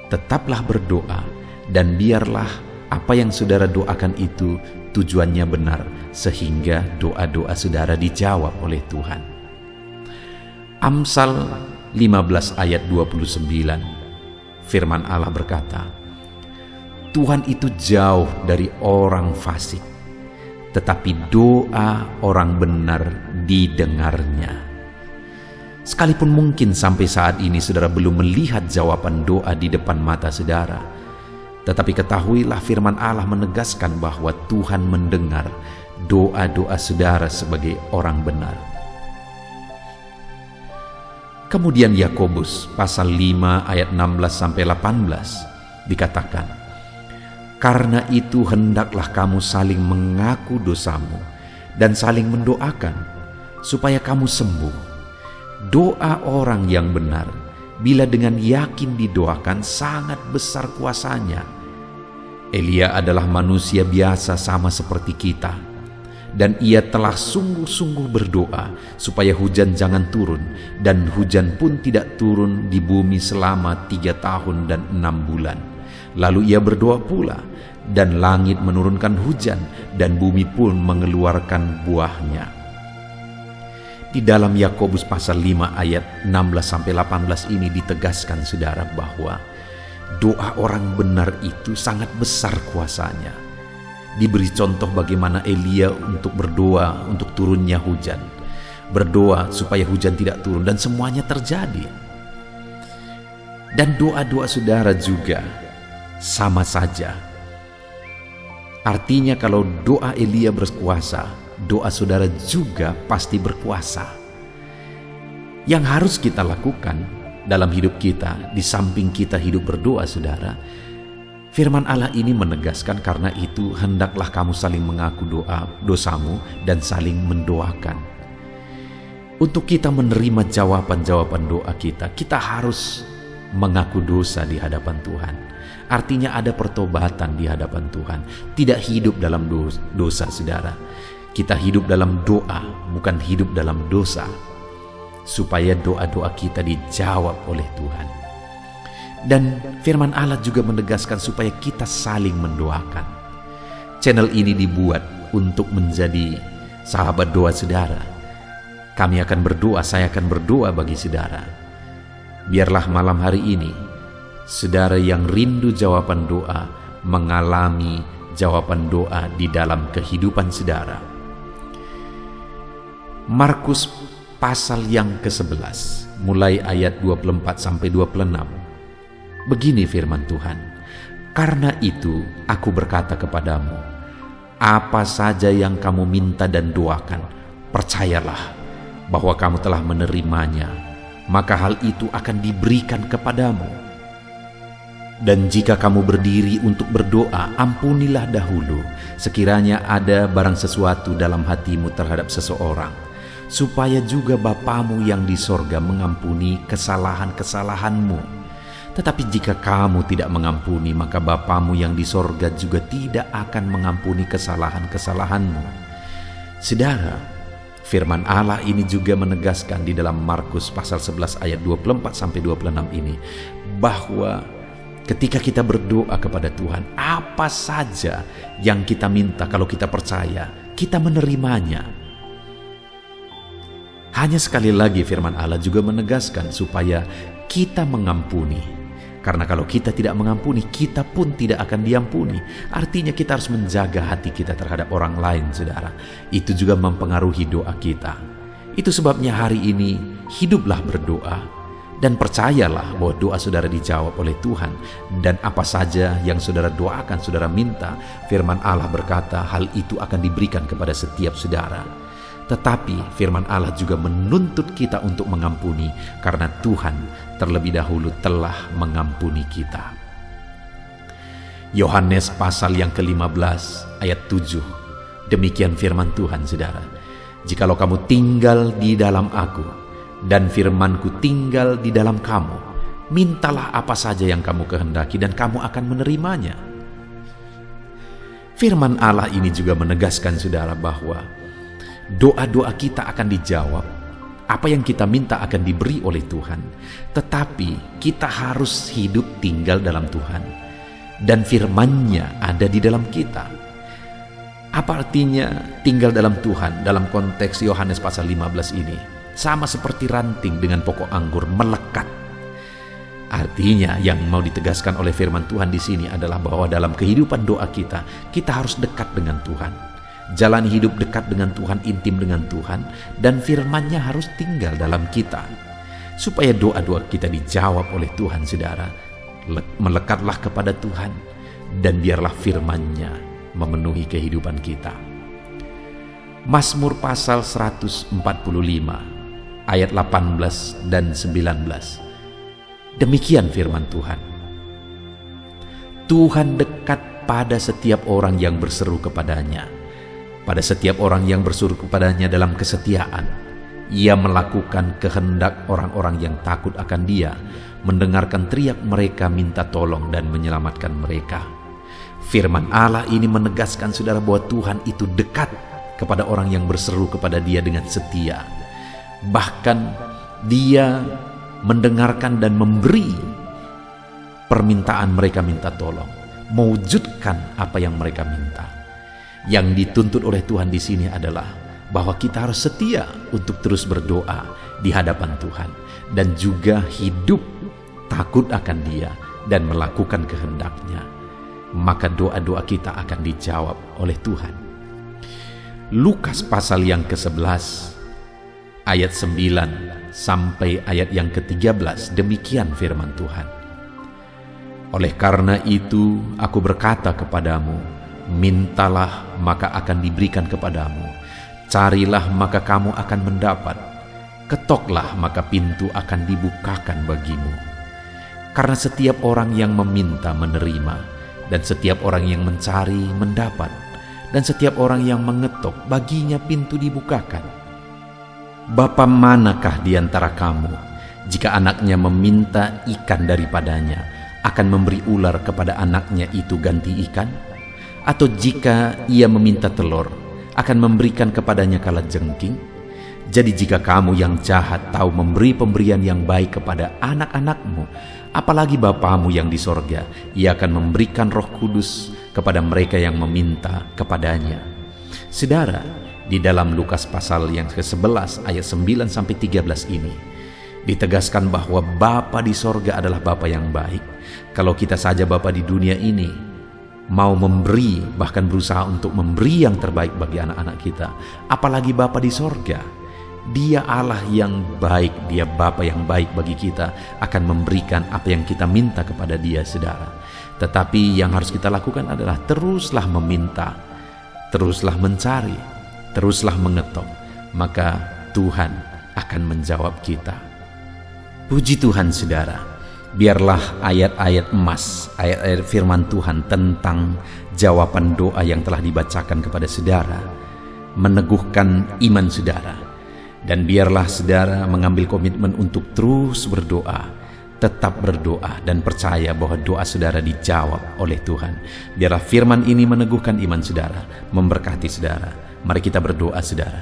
A: tetaplah berdoa dan biarlah apa yang saudara doakan itu tujuannya benar, sehingga doa-doa saudara dijawab oleh Tuhan. Amsal 15 ayat 29, firman Allah berkata, Tuhan itu jauh dari orang fasik, tetapi doa orang benar didengarnya. Sekalipun mungkin sampai saat ini saudara belum melihat jawaban doa di depan mata saudara, tetapi ketahuilah firman Allah menegaskan bahwa Tuhan mendengar doa-doa saudara sebagai orang benar. Kemudian Yakobus pasal 5 ayat 16-18 dikatakan, karena itu hendaklah kamu saling mengaku dosamu dan saling mendoakan supaya kamu sembuh. Doa orang yang benar bila dengan yakin didoakan sangat besar kuasanya. Elia adalah manusia biasa sama seperti kita, dan ia telah sungguh-sungguh berdoa supaya hujan jangan turun, dan hujan pun tidak turun di bumi selama 3 tahun dan 6 bulan. Lalu ia berdoa pula, dan langit menurunkan hujan, dan bumi pun mengeluarkan buahnya. Di dalam Yakobus pasal 5 ayat 16-18 ini ditegaskan saudara bahwa doa orang benar itu sangat besar kuasanya. Diberi contoh bagaimana Elia untuk berdoa untuk turunnya hujan, berdoa supaya hujan tidak turun, dan semuanya terjadi. Dan doa-doa saudara juga sama saja. Artinya kalau doa Elia berkuasa, doa saudara juga pasti berkuasa. Yang harus kita lakukan dalam hidup kita, di samping kita hidup berdoa saudara, firman Allah ini menegaskan, karena itu hendaklah kamu saling mengaku dosamu dan saling mendoakan. Untuk kita menerima jawaban-jawaban doa kita, kita harus mengaku dosa di hadapan Tuhan. Artinya ada pertobatan di hadapan Tuhan. Tidak hidup dalam dosa saudara. Kita hidup dalam doa, bukan hidup dalam dosa. Supaya doa-doa kita dijawab oleh Tuhan. Dan firman Allah juga menegaskan supaya kita saling mendoakan. Channel ini dibuat untuk menjadi sahabat doa saudara. Kami akan berdoa, saya akan berdoa bagi saudara. Biarlah malam hari ini, saudara yang rindu jawaban doa, mengalami jawaban doa di dalam kehidupan saudara. Markus pasal yang ke-11, mulai ayat 24-26. Begini firman Tuhan, karena itu aku berkata kepadamu, apa saja yang kamu minta dan doakan, percayalah bahwa kamu telah menerimanya, maka hal itu akan diberikan kepadamu. Dan jika kamu berdiri untuk berdoa, ampunilah dahulu sekiranya ada barang sesuatu dalam hatimu terhadap seseorang, supaya juga Bapamu yang di sorga mengampuni kesalahan-kesalahanmu. Tetapi jika kamu tidak mengampuni, maka Bapamu yang di sorga juga tidak akan mengampuni kesalahan-kesalahanmu. Saudara, firman Allah ini juga menegaskan di dalam Markus pasal 11 ayat 24-26 ini, bahwa Ketika kita berdoa kepada Tuhan, apa saja yang kita minta, kalau kita percaya, kita menerimanya. Hanya sekali lagi firman Allah juga menegaskan supaya kita mengampuni. Karena kalau kita tidak mengampuni, kita pun tidak akan diampuni. Artinya kita harus menjaga hati kita terhadap orang lain, saudara. Itu juga mempengaruhi doa kita. Itu sebabnya hari ini hiduplah berdoa. Dan percayalah bahwa doa saudara dijawab oleh Tuhan. Dan apa saja yang saudara doakan, saudara minta, firman Allah berkata hal itu akan diberikan kepada setiap saudara. Tetapi firman Allah juga menuntut kita untuk mengampuni, karena Tuhan terlebih dahulu telah mengampuni kita. Yohanes pasal yang ke-15 ayat 7. Demikian firman Tuhan, saudara. Jikalau kamu tinggal di dalam aku, dan firmanku tinggal di dalam kamu, mintalah apa saja yang kamu kehendaki dan kamu akan menerimanya. Firman Allah ini juga menegaskan, saudara, bahwa doa-doa kita akan dijawab. Apa yang kita minta akan diberi oleh Tuhan. Tetapi kita harus hidup tinggal dalam Tuhan. Dan firman-Nya ada di dalam kita. Apa artinya tinggal dalam Tuhan dalam konteks Yohanes pasal 15 ini? Sama seperti ranting dengan pokok anggur melekat. Artinya yang mau ditegaskan oleh firman Tuhan di sini adalah bahwa dalam kehidupan doa kita harus dekat dengan Tuhan. Jalan hidup dekat dengan Tuhan, intim dengan Tuhan, dan firman-Nya harus tinggal dalam kita. Supaya doa-doa kita dijawab oleh Tuhan, saudara, melekatlah kepada Tuhan, dan biarlah firman-Nya memenuhi kehidupan kita. Mazmur pasal 145 ayat 18 dan 19. Demikian firman Tuhan. Tuhan dekat pada setiap orang yang berseru kepadanya. Pada setiap orang yang berseru kepadanya dalam kesetiaan. Ia melakukan kehendak orang-orang yang takut akan Dia, mendengarkan teriak mereka minta tolong dan menyelamatkan mereka. Firman Allah ini menegaskan, saudara, bahwa Tuhan itu dekat kepada orang yang berseru kepada Dia dengan setia. Bahkan Dia mendengarkan dan memberi permintaan mereka minta tolong, mewujudkan apa yang mereka minta. Yang dituntut oleh Tuhan di sini adalah bahwa kita harus setia untuk terus berdoa di hadapan Tuhan, dan juga hidup takut akan Dia dan melakukan kehendak-Nya. Maka doa-doa kita akan dijawab oleh Tuhan. Lukas pasal yang ke-11 ayat 9 sampai ayat yang ke-13, demikian firman Tuhan. Oleh karena itu aku berkata kepadamu, mintalah maka akan diberikan kepadamu, carilah maka kamu akan mendapat, ketoklah maka pintu akan dibukakan bagimu. Karena setiap orang yang meminta menerima, dan setiap orang yang mencari mendapat, dan setiap orang yang mengetok baginya pintu dibukakan. Bapa manakah di antara kamu, jika anaknya meminta ikan daripadanya, akan memberi ular kepada anaknya itu ganti ikan? Atau jika ia meminta telur, akan memberikan kepadanya kalajengking? Jadi jika kamu yang jahat tahu memberi pemberian yang baik kepada anak-anakmu, apalagi Bapamu yang di sorga, Ia akan memberikan Roh Kudus kepada mereka yang meminta kepadanya. Saudara, di dalam Lukas pasal yang ke-11 ayat 9 sampai 13 ini ditegaskan bahwa Bapa di sorga adalah Bapa yang baik. Kalau kita saja Bapa di dunia ini mau memberi, bahkan berusaha untuk memberi yang terbaik bagi anak-anak kita, apalagi Bapa di sorga. Dia Allah yang baik, Dia Bapa yang baik bagi kita, akan memberikan apa yang kita minta kepada Dia, saudara. Tetapi yang harus kita lakukan adalah teruslah meminta, teruslah mencari, teruslah mengetok, maka Tuhan akan menjawab kita. Puji Tuhan, saudara. Biarlah ayat-ayat emas, ayat-ayat firman Tuhan tentang jawaban doa yang telah dibacakan kepada saudara meneguhkan iman saudara. Dan biarlah saudara mengambil komitmen untuk terus berdoa, tetap berdoa, dan percaya bahwa doa saudara dijawab oleh Tuhan. Biarlah firman ini meneguhkan iman saudara, memberkati saudara. Mari kita berdoa, saudara.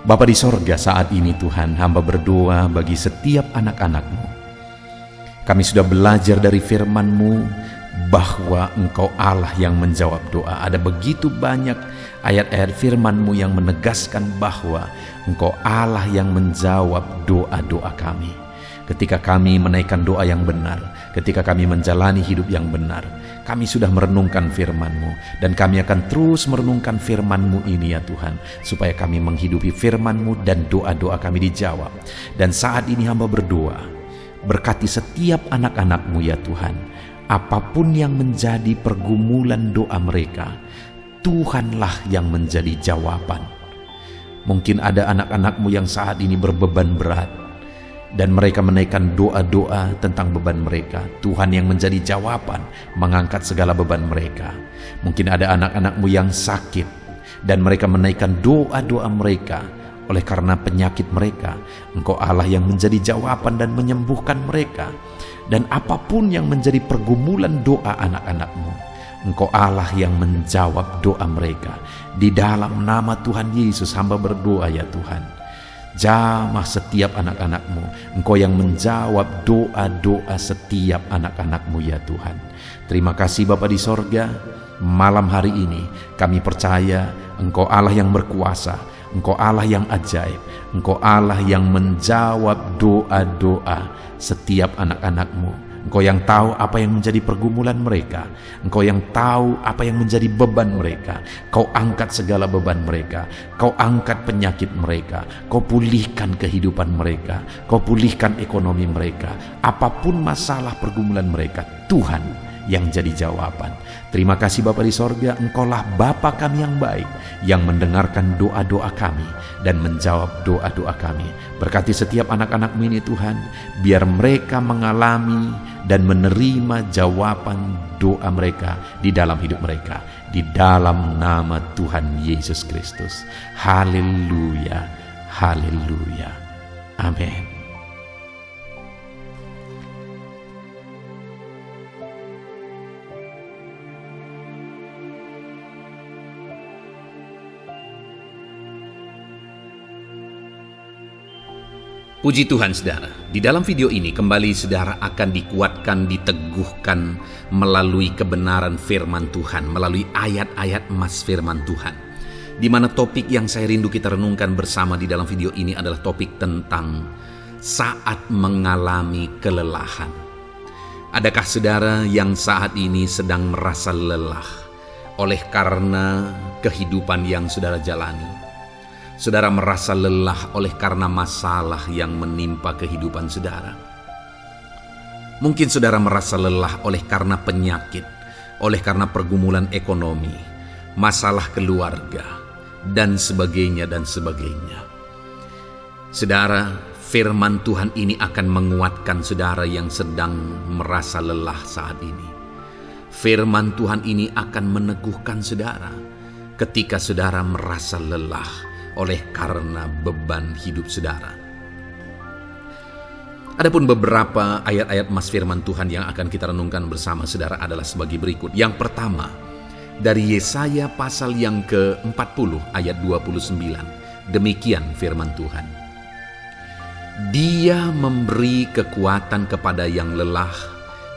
A: Bapa di sorga, saat ini Tuhan, hamba berdoa bagi setiap anak-anak-Mu Kami sudah belajar dari firman-Mu bahwa Engkau Allah yang menjawab doa. Ada begitu banyak ayat-ayat firman-Mu yang menegaskan bahwa Engkau Allah yang menjawab doa-doa kami. Ketika kami menaikkan doa yang benar, ketika kami menjalani hidup yang benar, kami sudah merenungkan firman-Mu, dan kami akan terus merenungkan firman-Mu ini ya Tuhan, supaya kami menghidupi firman-Mu dan doa-doa kami dijawab. Dan saat ini hamba berdoa, berkati setiap anak-anak-Mu ya Tuhan, apapun yang menjadi pergumulan doa mereka, Tuhanlah yang menjadi jawaban. Mungkin ada anak-anak-Mu yang saat ini berbeban berat, dan mereka menaikkan doa-doa tentang beban mereka. Tuhan yang menjadi jawaban, mengangkat segala beban mereka. Mungkin ada anak-anak-Mu yang sakit, dan mereka menaikkan doa-doa mereka. Oleh karena penyakit mereka, Engkau Allah yang menjadi jawaban dan menyembuhkan mereka. Dan apapun yang menjadi pergumulan doa anak-anak-Mu, Engkau Allah yang menjawab doa mereka. Di dalam nama Tuhan Yesus hamba berdoa ya Tuhan, jamah setiap anak-anak-Mu. Engkau yang menjawab doa-doa setiap anak-anak-Mu ya Tuhan. Terima kasih Bapa di sorga. Malam hari ini kami percaya Engkau Allah yang berkuasa, Engkau Allah yang ajaib, Engkau Allah yang menjawab doa-doa setiap anak-anak-Mu. Engkau yang tahu apa yang menjadi pergumulan mereka. Engkau yang tahu apa yang menjadi beban mereka. Kau angkat segala beban mereka. Kau angkat penyakit mereka. Kau pulihkan kehidupan mereka. Kau pulihkan ekonomi mereka. Apapun masalah pergumulan mereka, Tuhan yang jadi jawaban. Terima kasih Bapa di sorga, Engkaulah Bapa kami yang baik, yang mendengarkan doa-doa kami dan menjawab doa-doa kami. Berkati setiap anak-anak-Mu ini Tuhan, biar mereka mengalami dan menerima jawaban doa mereka di dalam hidup mereka, di dalam nama Tuhan Yesus Kristus. Haleluya, haleluya, amin. Puji Tuhan saudara, di dalam video ini kembali saudara akan dikuatkan, diteguhkan melalui kebenaran firman Tuhan, melalui ayat-ayat emas firman Tuhan. Di mana topik yang saya rindu kita renungkan bersama di dalam video ini adalah topik tentang saat mengalami kelelahan. Adakah saudara yang saat ini sedang merasa lelah oleh karena kehidupan yang saudara jalani? Saudara merasa lelah oleh karena masalah yang menimpa kehidupan saudara. Mungkin saudara merasa lelah oleh karena penyakit, oleh karena pergumulan ekonomi, masalah keluarga, dan sebagainya dan sebagainya. Saudara, firman Tuhan ini akan menguatkan saudara yang sedang merasa lelah saat ini. Firman Tuhan ini akan meneguhkan saudara ketika saudara merasa lelah oleh karena beban hidup saudara. Adapun beberapa ayat-ayat emas firman Tuhan yang akan kita renungkan bersama saudara adalah sebagai berikut. Yang pertama, dari Yesaya pasal yang ke-40 ayat 29. Demikian firman Tuhan. Dia memberi kekuatan kepada yang lelah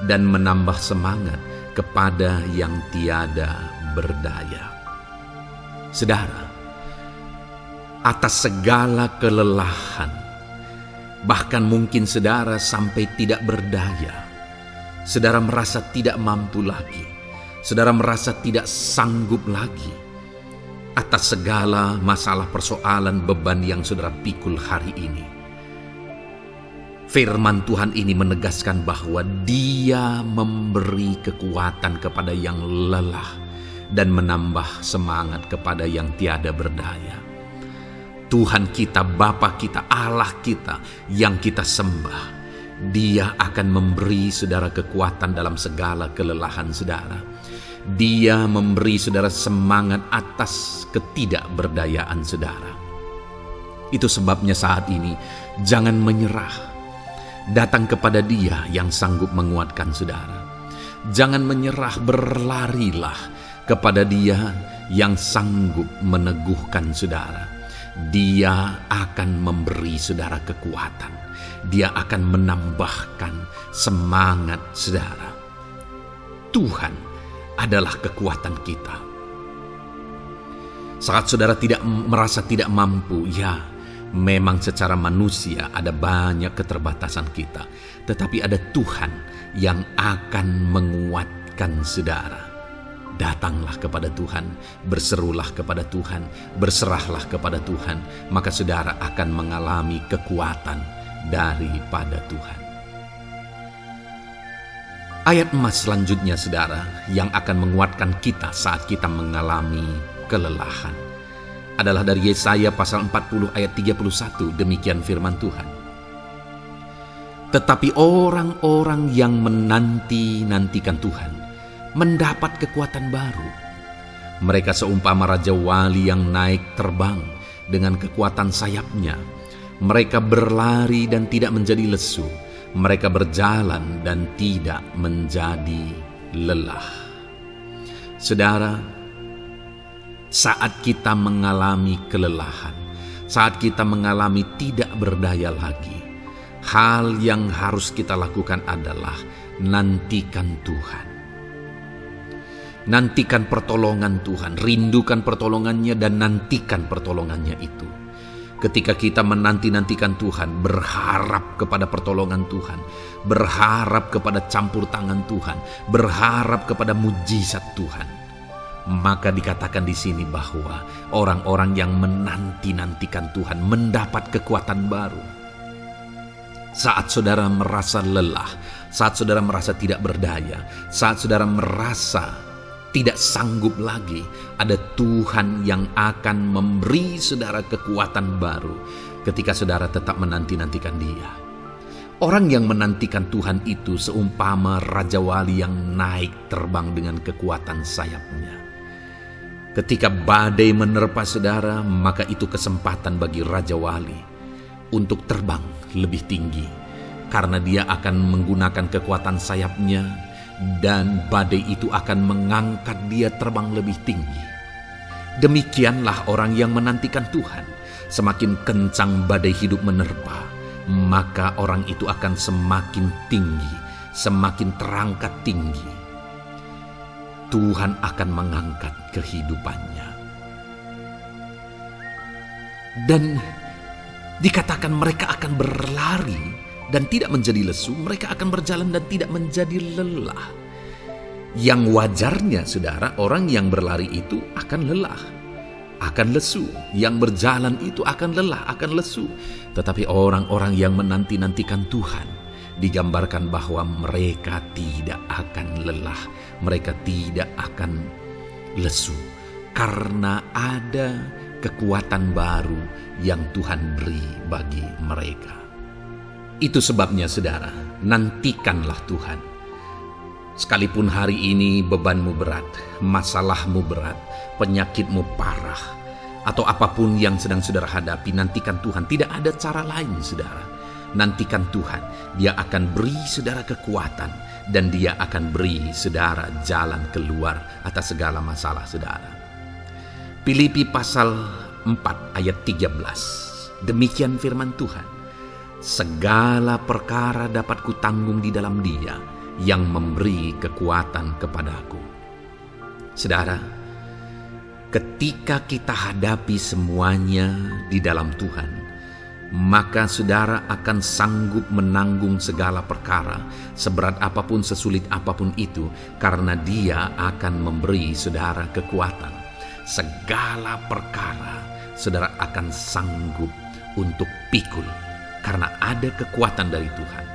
A: dan menambah semangat kepada yang tiada berdaya. Saudara, atas segala kelelahan, bahkan mungkin saudara sampai tidak berdaya, saudara merasa tidak mampu lagi, saudara merasa tidak sanggup lagi, atas segala masalah persoalan beban yang saudara pikul hari ini. Firman Tuhan ini menegaskan bahwa Dia memberi kekuatan kepada yang lelah dan menambah semangat kepada yang tiada berdaya. Tuhan kita, Bapa kita, Allah kita yang kita sembah, Dia akan memberi saudara kekuatan dalam segala kelelahan saudara. Dia memberi saudara semangat atas ketidakberdayaan saudara. Itu sebabnya saat ini jangan menyerah. Datang kepada Dia yang sanggup menguatkan saudara. Jangan menyerah, berlarilah kepada Dia yang sanggup meneguhkan saudara. Dia akan memberi saudara kekuatan. Dia akan menambahkan semangat saudara. Tuhan adalah kekuatan kita. Saat saudara merasa tidak mampu, ya memang secara manusia ada banyak keterbatasan kita. Tetapi ada Tuhan yang akan menguatkan saudara. Datanglah kepada Tuhan, berserulah kepada Tuhan, berserahlah kepada Tuhan, maka saudara akan mengalami kekuatan daripada Tuhan. Ayat emas selanjutnya saudara yang akan menguatkan kita saat kita mengalami kelelahan adalah dari Yesaya pasal 40 ayat 31. Demikian firman Tuhan. Tetapi orang-orang yang menanti-nantikan Tuhan mendapat kekuatan baru. Mereka seumpama Raja Wali yang naik terbang dengan kekuatan sayapnya. Mereka berlari dan tidak menjadi lesu. Mereka berjalan dan tidak menjadi lelah. Saudara, saat kita mengalami kelelahan, saat kita mengalami tidak berdaya lagi, hal yang harus kita lakukan adalah nantikan Tuhan. Nantikan pertolongan Tuhan, rindukan pertolongannya dan nantikan pertolongannya itu. Ketika kita menanti-nantikan Tuhan, berharap kepada pertolongan Tuhan, berharap kepada campur tangan Tuhan, berharap kepada mujizat Tuhan, maka dikatakan di sini bahwa orang-orang yang menanti-nantikan Tuhan mendapat kekuatan baru. Saat saudara merasa lelah, saat saudara merasa tidak berdaya, saat saudara merasa tidak sanggup lagi, ada Tuhan yang akan memberi saudara kekuatan baru ketika saudara tetap menanti-nantikan Dia. Orang yang menantikan Tuhan itu seumpama Raja Wali yang naik terbang dengan kekuatan sayapnya. Ketika badai menerpa saudara, maka itu kesempatan bagi Raja Wali untuk terbang lebih tinggi, karena dia akan menggunakan kekuatan sayapnya dan badai itu akan mengangkat dia terbang lebih tinggi. Demikianlah orang yang menantikan Tuhan. Semakin kencang badai hidup menerpa, maka orang itu akan semakin tinggi, semakin terangkat tinggi. Tuhan akan mengangkat kehidupannya. Dan dikatakan mereka akan berlari dan tidak menjadi lesu, mereka akan berjalan dan tidak menjadi lelah. Yang wajarnya saudara, orang yang berlari itu akan lelah, akan lesu. Yang berjalan itu akan lelah, akan lesu. Tetapi orang-orang yang menanti-nantikan Tuhan, digambarkan bahwa mereka tidak akan lelah, mereka tidak akan lesu, karena ada kekuatan baru yang Tuhan beri bagi mereka. Itu sebabnya saudara, nantikanlah Tuhan. Sekalipun hari ini bebanmu berat, masalahmu berat, penyakitmu parah, atau apapun yang sedang saudara hadapi, nantikan Tuhan. Tidak ada cara lain saudara. Nantikan Tuhan. Dia akan beri saudara kekuatan, dan Dia akan beri saudara jalan keluar atas segala masalah saudara. Filipi pasal 4 ayat 13. Demikian firman Tuhan. Segala perkara dapat kutanggung di dalam Dia yang memberi kekuatan kepadaku. Saudara, ketika kita hadapi semuanya di dalam Tuhan, maka saudara akan sanggup menanggung segala perkara, seberat apapun, sesulit apapun itu, karena Dia akan memberi saudara kekuatan. Segala perkara saudara akan sanggup untuk pikul, karena ada kekuatan dari Tuhan.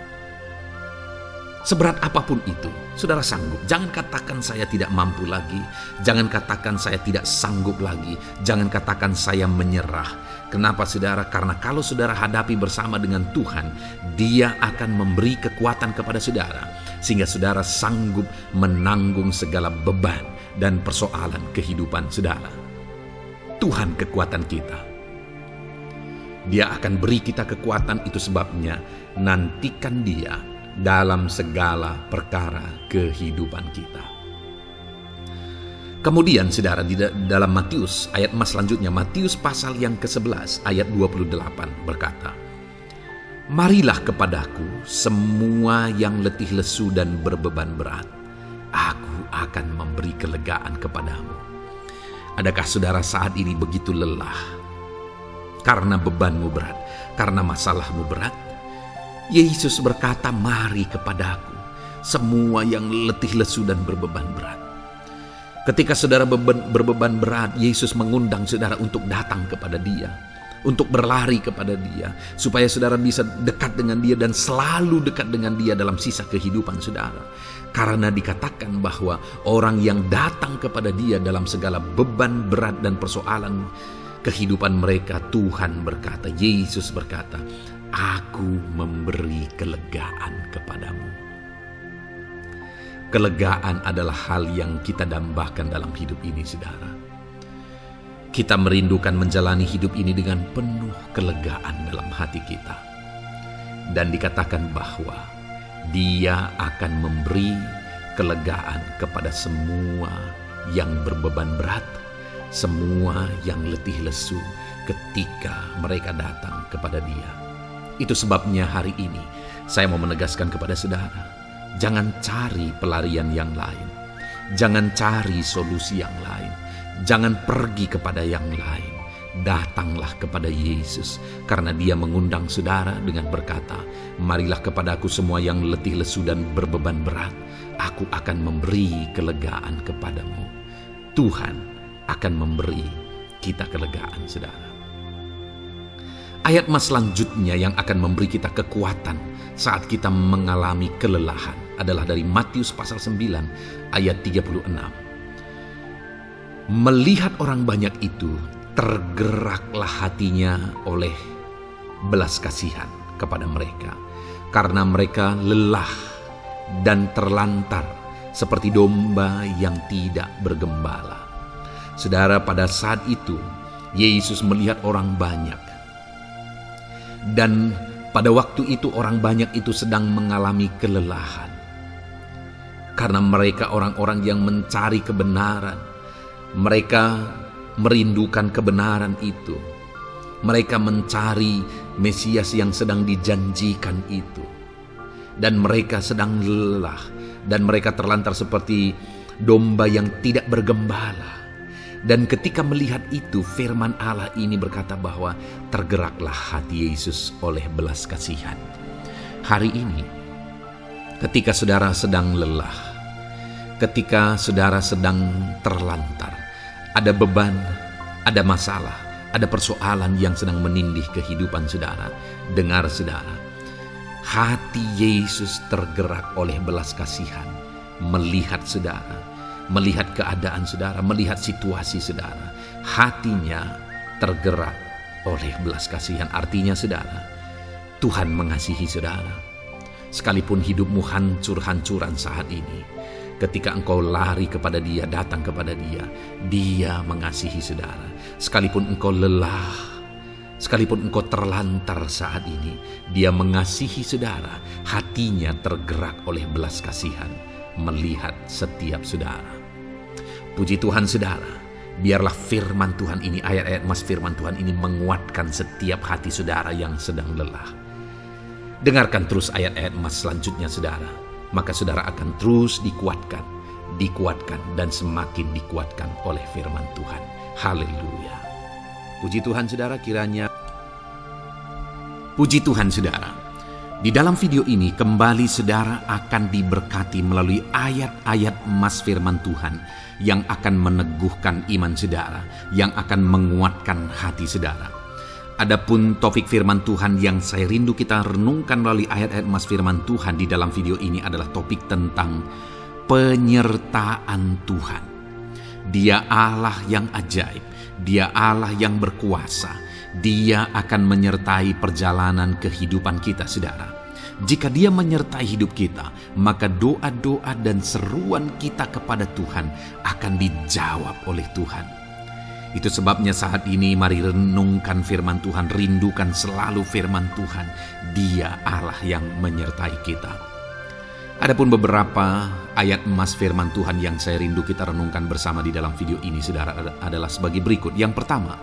A: Seberat apapun itu, saudara sanggup. Jangan katakan saya tidak mampu lagi. Jangan katakan saya tidak sanggup lagi. Jangan katakan saya menyerah. Kenapa saudara? Karena kalau saudara hadapi bersama dengan Tuhan, Dia akan memberi kekuatan kepada saudara, sehingga saudara sanggup menanggung segala beban dan persoalan kehidupan saudara. Tuhan kekuatan kita. Dia akan beri kita kekuatan, itu sebabnya nantikan Dia dalam segala perkara kehidupan kita. Kemudian saudara, di dalam Matius, ayat emas selanjutnya, Matius pasal yang ke-11 ayat 28 berkata, "Marilah kepadaku semua yang letih lesu dan berbeban berat, aku akan memberi kelegaan kepadamu." Adakah saudara saat ini begitu lelah karena bebanmu berat, karena masalahmu berat? Yesus berkata, "Mari kepadaku semua yang letih lesu dan berbeban berat." Ketika saudara berbeban berat, Yesus mengundang saudara untuk datang kepada Dia, untuk berlari kepada Dia, supaya saudara bisa dekat dengan Dia dan selalu dekat dengan Dia dalam sisa kehidupan saudara. Karena dikatakan bahwa orang yang datang kepada Dia dalam segala beban berat dan persoalan kehidupan mereka, Tuhan berkata, Yesus berkata, "Aku memberi kelegaan kepadamu." Kelegaan adalah hal yang kita dambakan dalam hidup ini, saudara. Kita merindukan menjalani hidup ini dengan penuh kelegaan dalam hati kita. Dan dikatakan bahwa Dia akan memberi kelegaan kepada semua yang berbeban berat, semua yang letih lesu ketika mereka datang kepada Dia. Itu sebabnya hari ini saya mau menegaskan kepada saudara, jangan cari pelarian yang lain. Jangan cari solusi yang lain. Jangan pergi kepada yang lain. Datanglah kepada Yesus, karena Dia mengundang saudara dengan berkata, "Marilah kepadaku semua yang letih lesu dan berbeban berat, aku akan memberi kelegaan kepadamu." Tuhan akan memberi kita kelegaan, saudara. Ayat mas selanjutnya yang akan memberi kita kekuatan saat kita mengalami kelelahan adalah dari Matius pasal 9 ayat 36. "Melihat orang banyak itu, tergeraklah hatinya oleh belas kasihan kepada mereka, karena mereka lelah dan terlantar seperti domba yang tidak bergembala." Saudara, pada saat itu Yesus melihat orang banyak. Dan pada waktu itu orang banyak itu sedang mengalami kelelahan. Karena mereka orang-orang yang mencari kebenaran. Mereka merindukan kebenaran itu. Mereka mencari Mesias yang sedang dijanjikan itu. Dan mereka sedang lelah. Dan mereka terlantar seperti domba yang tidak bergembala. Dan ketika melihat itu, firman Allah ini berkata bahwa tergeraklah hati Yesus oleh belas kasihan. Hari ini, ketika saudara sedang lelah, ketika saudara sedang terlantar, ada beban, ada masalah, ada persoalan yang sedang menindih kehidupan saudara, dengar saudara, hati Yesus tergerak oleh belas kasihan, melihat saudara, melihat keadaan saudara, melihat situasi saudara. Hatinya tergerak oleh belas kasihan. Artinya saudara, Tuhan mengasihi saudara. Sekalipun hidupmu hancur-hancuran saat ini, ketika engkau lari kepada Dia, datang kepada Dia, Dia mengasihi saudara. Sekalipun engkau lelah, sekalipun engkau terlantar saat ini, Dia mengasihi saudara. Hatinya tergerak oleh belas kasihan melihat setiap saudara. Puji Tuhan saudara, biarlah firman Tuhan ini, ayat-ayat mas firman Tuhan ini menguatkan setiap hati saudara yang sedang lelah. Dengarkan terus ayat-ayat emas selanjutnya saudara, maka saudara akan terus dikuatkan dan semakin dikuatkan oleh firman Tuhan. Haleluya. Puji Tuhan saudara, puji Tuhan saudara. Di dalam video ini kembali saudara akan diberkati melalui ayat-ayat emas firman Tuhan yang akan meneguhkan iman saudara, yang akan menguatkan hati saudara. Adapun topik firman Tuhan yang saya rindu kita renungkan melalui ayat-ayat emas firman Tuhan di dalam video ini adalah topik tentang penyertaan Tuhan. Dia Allah yang ajaib, Dia Allah yang berkuasa. Dia akan menyertai perjalanan kehidupan kita, saudara. Jika Dia menyertai hidup kita, maka doa-doa dan seruan kita kepada Tuhan akan dijawab oleh Tuhan. Itu sebabnya saat ini mari renungkan firman Tuhan, rindukan selalu firman Tuhan. Dia Allah yang menyertai kita. Adapun beberapa ayat emas firman Tuhan yang saya rindu kita renungkan bersama di dalam video ini, saudara, adalah sebagai berikut. Yang pertama,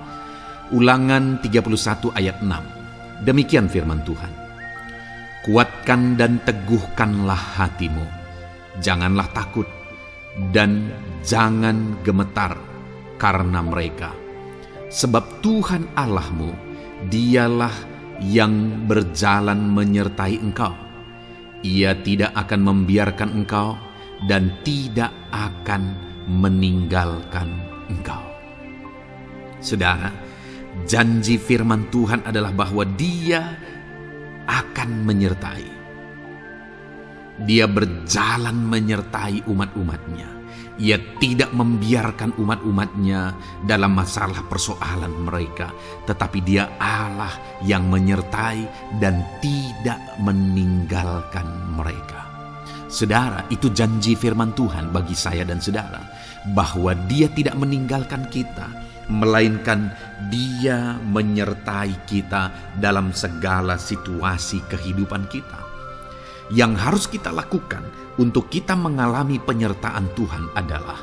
A: Ulangan 31 ayat 6. Demikian firman Tuhan. Kuatkan dan teguhkanlah hatimu. Janganlah takut dan jangan gemetar karena mereka. Sebab Tuhan Allahmu, dialah yang berjalan menyertai engkau. Ia tidak akan membiarkan engkau dan tidak akan meninggalkan engkau. Saudara, janji firman Tuhan adalah bahwa Dia akan menyertai. Dia berjalan menyertai umat-umatnya. Ia tidak membiarkan umat-umatnya dalam masalah persoalan mereka, tetapi Dia Allah yang menyertai dan tidak meninggalkan mereka. Saudara, itu janji firman Tuhan bagi saya dan saudara, bahwa Dia tidak meninggalkan kita, melainkan Dia menyertai kita dalam segala situasi kehidupan kita. Yang harus kita lakukan untuk kita mengalami penyertaan Tuhan adalah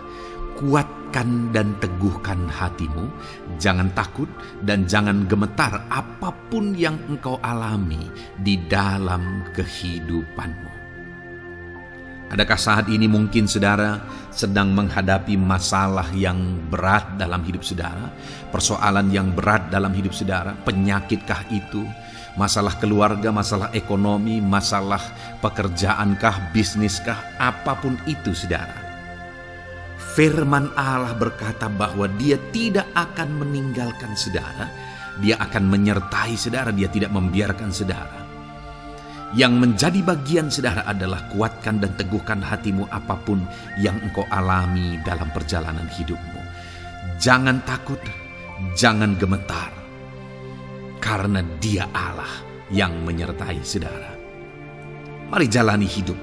A: kuatkan dan teguhkan hatimu, jangan takut dan jangan gemetar apapun yang engkau alami di dalam kehidupanmu. Adakah saat ini mungkin saudara sedang menghadapi masalah yang berat dalam hidup saudara? Persoalan yang berat dalam hidup saudara? Penyakitkah itu? Masalah keluarga, masalah ekonomi, masalah pekerjaankah, bisniskah, apapun itu saudara. Firman Allah berkata bahwa Dia tidak akan meninggalkan saudara. Dia akan menyertai saudara, Dia tidak membiarkan saudara. Yang menjadi bagian saudara adalah kuatkan dan teguhkan hatimu apapun yang engkau alami dalam perjalanan hidupmu. Jangan takut, jangan gemetar, karena Dia Allah yang menyertai saudara. Mari jalani hidup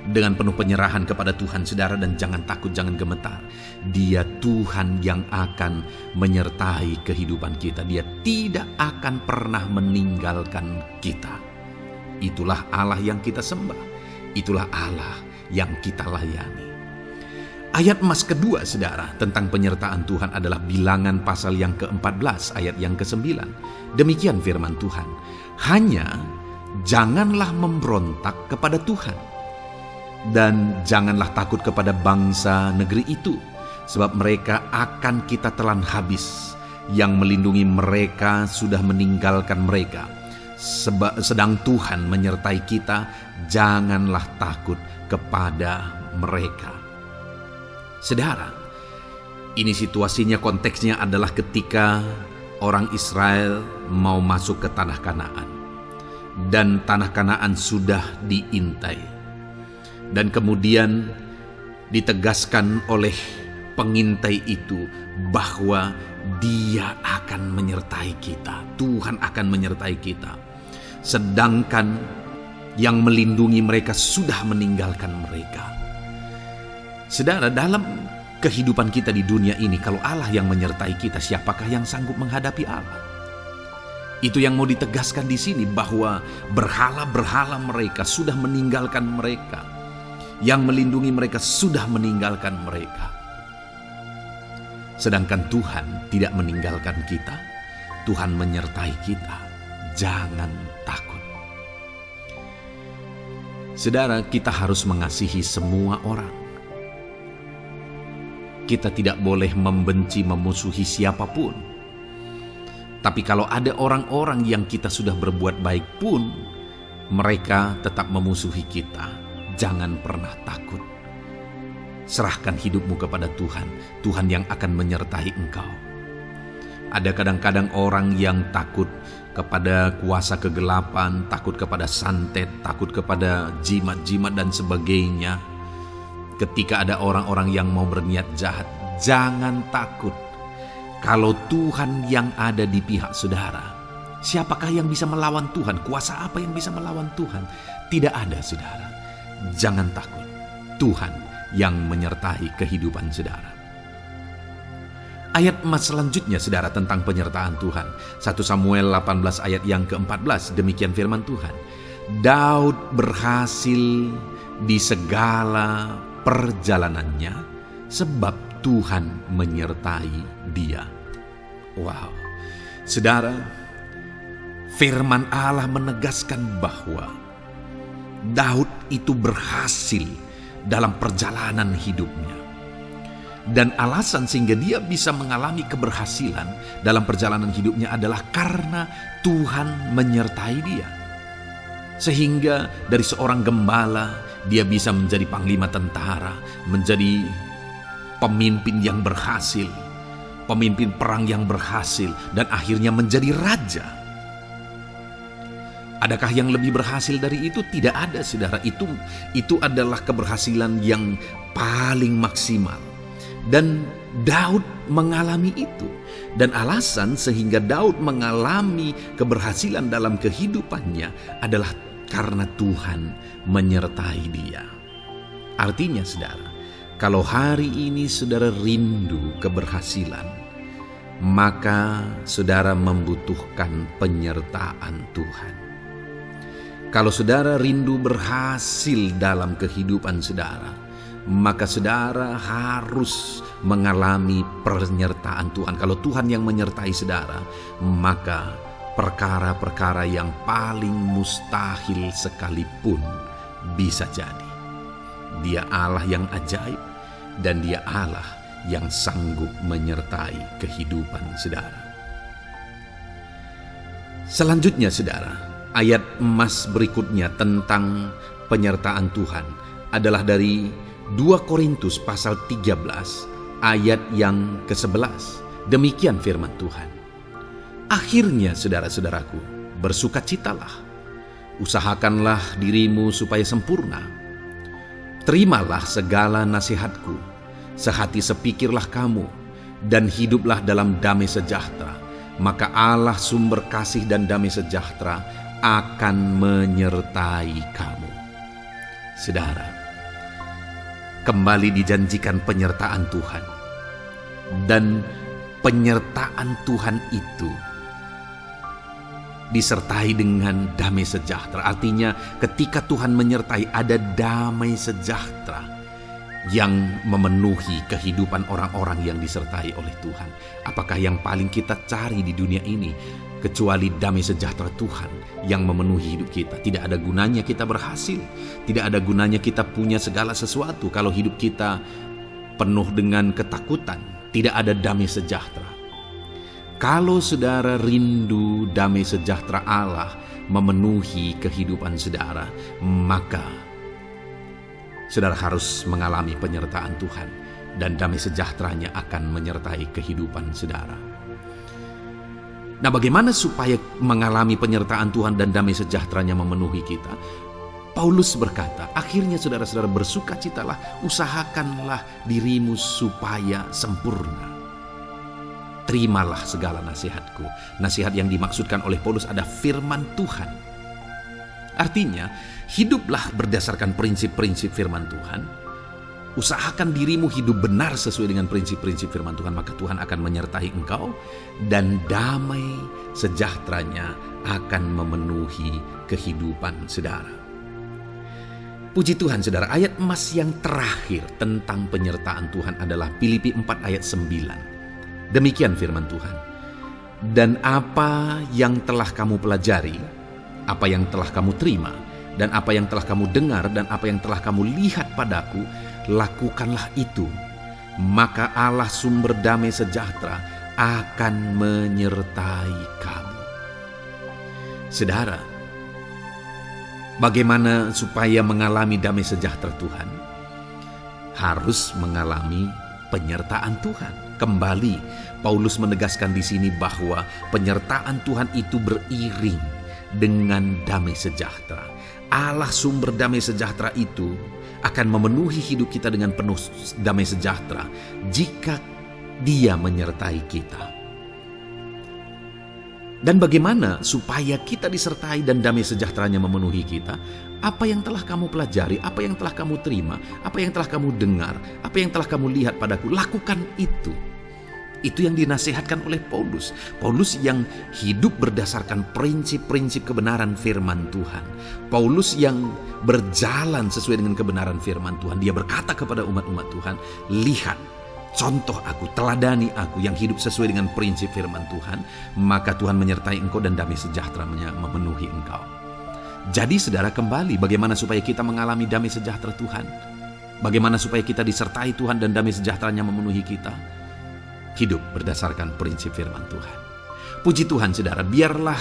A: dengan penuh penyerahan kepada Tuhan saudara, dan jangan takut, jangan gemetar. Dia Tuhan yang akan menyertai kehidupan kita. Dia tidak akan pernah meninggalkan kita. Itulah Allah yang kita sembah. Itulah Allah yang kita layani. Ayat emas kedua saudara tentang penyertaan Tuhan adalah Bilangan pasal yang ke-14 ayat yang ke-9. Demikian firman Tuhan. Hanya janganlah memberontak kepada Tuhan, dan janganlah takut kepada bangsa negeri itu, sebab mereka akan kita telan habis. Yang melindungi mereka sudah meninggalkan mereka. Sedang Tuhan menyertai kita, janganlah takut kepada mereka. Saudara, ini situasinya, konteksnya adalah ketika orang Israel mau masuk ke tanah Kanaan, dan tanah Kanaan sudah diintai, dan kemudian ditegaskan oleh pengintai itu bahwa Dia akan menyertai kita. Tuhan akan menyertai kita. Sedangkan yang melindungi mereka sudah meninggalkan mereka. Saudara, dalam kehidupan kita di dunia ini, kalau Allah yang menyertai kita, siapakah yang sanggup menghadapi Allah? Itu yang mau ditegaskan di sini, bahwa berhala-berhala mereka sudah meninggalkan mereka. Yang melindungi mereka sudah meninggalkan mereka. Sedangkan Tuhan tidak meninggalkan kita. Tuhan menyertai kita. Jangan takut. Saudara, kita harus mengasihi semua orang. Kita tidak boleh membenci, memusuhi siapapun. Tapi kalau ada orang-orang yang kita sudah berbuat baik pun, mereka tetap memusuhi kita, jangan pernah takut. Serahkan hidupmu kepada Tuhan, Tuhan yang akan menyertai engkau. Ada kadang-kadang orang yang takut kepada kuasa kegelapan, takut kepada santet, takut kepada jimat-jimat dan sebagainya. Ketika ada orang-orang yang mau berniat jahat, jangan takut. Kalau Tuhan yang ada di pihak saudara, siapakah yang bisa melawan Tuhan? Kuasa apa yang bisa melawan Tuhan? Tidak ada, saudara. Jangan takut. Tuhan yang menyertai kehidupan saudara. Ayat emas selanjutnya saudara tentang penyertaan Tuhan. 1 Samuel 18 ayat yang ke-14, demikian firman Tuhan. Daud berhasil di segala perjalanannya, sebab Tuhan menyertai dia. Wow, saudara, firman Allah menegaskan bahwa Daud itu berhasil dalam perjalanan hidupnya. Dan alasan sehingga dia bisa mengalami keberhasilan dalam perjalanan hidupnya adalah karena Tuhan menyertai dia. Sehingga dari seorang gembala, dia bisa menjadi panglima tentara, menjadi pemimpin yang berhasil, pemimpin perang yang berhasil, dan akhirnya menjadi raja. Adakah yang lebih berhasil dari itu? Tidak ada, saudara. Itu adalah keberhasilan yang paling maksimal. Dan Daud mengalami itu. Dan alasan sehingga Daud mengalami keberhasilan dalam kehidupannya adalah karena Tuhan menyertai dia. Artinya, saudara, kalau hari ini saudara rindu keberhasilan, maka saudara membutuhkan penyertaan Tuhan. Kalau saudara rindu berhasil dalam kehidupan saudara, maka saudara harus mengalami penyertaan Tuhan. Kalau Tuhan yang menyertai saudara, maka perkara-perkara yang paling mustahil sekalipun bisa jadi. Dia Allah yang ajaib, dan Dia Allah yang sanggup menyertai kehidupan saudara. Selanjutnya, saudara, ayat emas berikutnya tentang penyertaan Tuhan adalah dari 2 Korintus pasal 13 ayat yang ke-11. Demikian firman Tuhan. Akhirnya, saudara-saudaraku, bersukacitalah. Usahakanlah dirimu supaya sempurna. Terimalah segala nasihatku. Sehati sepikirlah kamu, dan hiduplah dalam damai sejahtera. Maka Allah sumber kasih dan damai sejahtera akan menyertai kamu. Saudara, kembali dijanjikan penyertaan Tuhan. Dan penyertaan Tuhan itu disertai dengan damai sejahtera. Artinya ketika Tuhan menyertai, ada damai sejahtera yang memenuhi kehidupan orang-orang yang disertai oleh Tuhan. Apakah yang paling kita cari di dunia ini kecuali damai sejahtera Tuhan yang memenuhi hidup kita? Tidak ada gunanya kita berhasil, tidak ada gunanya kita punya segala sesuatu kalau hidup kita penuh dengan ketakutan, tidak ada damai sejahtera. Kalau saudara rindu damai sejahtera Allah memenuhi kehidupan saudara, maka saudara harus mengalami penyertaan Tuhan, dan damai sejahteranya akan menyertai kehidupan saudara. Nah, bagaimana supaya mengalami penyertaan Tuhan dan damai sejahteranya memenuhi kita? Paulus berkata, akhirnya saudara-saudara bersukacitalah, usahakanlah dirimu supaya sempurna. Terimalah segala nasihatku. Nasihat yang dimaksudkan oleh Paulus ada firman Tuhan. Artinya, hiduplah berdasarkan prinsip-prinsip firman Tuhan. Usahakan dirimu hidup benar sesuai dengan prinsip-prinsip firman Tuhan, maka Tuhan akan menyertai engkau, dan damai sejahteranya akan memenuhi kehidupan saudara. Puji Tuhan, saudara, ayat emas yang terakhir tentang penyertaan Tuhan adalah Filipi 4 ayat 9. Demikian firman Tuhan. Dan apa yang telah kamu pelajari, apa yang telah kamu terima, dan apa yang telah kamu dengar, dan apa yang telah kamu lihat padaku, lakukanlah itu. Maka Allah sumber damai sejahtera akan menyertai kamu. Saudara, bagaimana supaya mengalami damai sejahtera Tuhan? Harus mengalami penyertaan Tuhan. Kembali, Paulus menegaskan di sini bahwa penyertaan Tuhan itu beriring dengan damai sejahtera. Allah sumber damai sejahtera itu akan memenuhi hidup kita dengan penuh damai sejahtera jika Dia menyertai kita. Dan bagaimana supaya kita disertai dan damai sejahteranya memenuhi kita? Apa yang telah kamu pelajari, apa yang telah kamu terima, apa yang telah kamu dengar, apa yang telah kamu lihat padaku, lakukan itu. Itu yang dinasihatkan oleh Paulus. Paulus yang hidup berdasarkan prinsip-prinsip kebenaran firman Tuhan. Paulus yang berjalan sesuai dengan kebenaran firman Tuhan. Dia berkata kepada umat-umat Tuhan, lihat, contoh aku, teladani aku yang hidup sesuai dengan prinsip firman Tuhan. Maka Tuhan menyertai engkau dan damai sejahtera-Nya memenuhi engkau. Jadi saudara, kembali bagaimana supaya kita mengalami damai sejahtera Tuhan. Bagaimana supaya kita disertai Tuhan dan damai sejahtera-Nya memenuhi kita. Hidup berdasarkan prinsip firman Tuhan. Puji Tuhan saudara, biarlah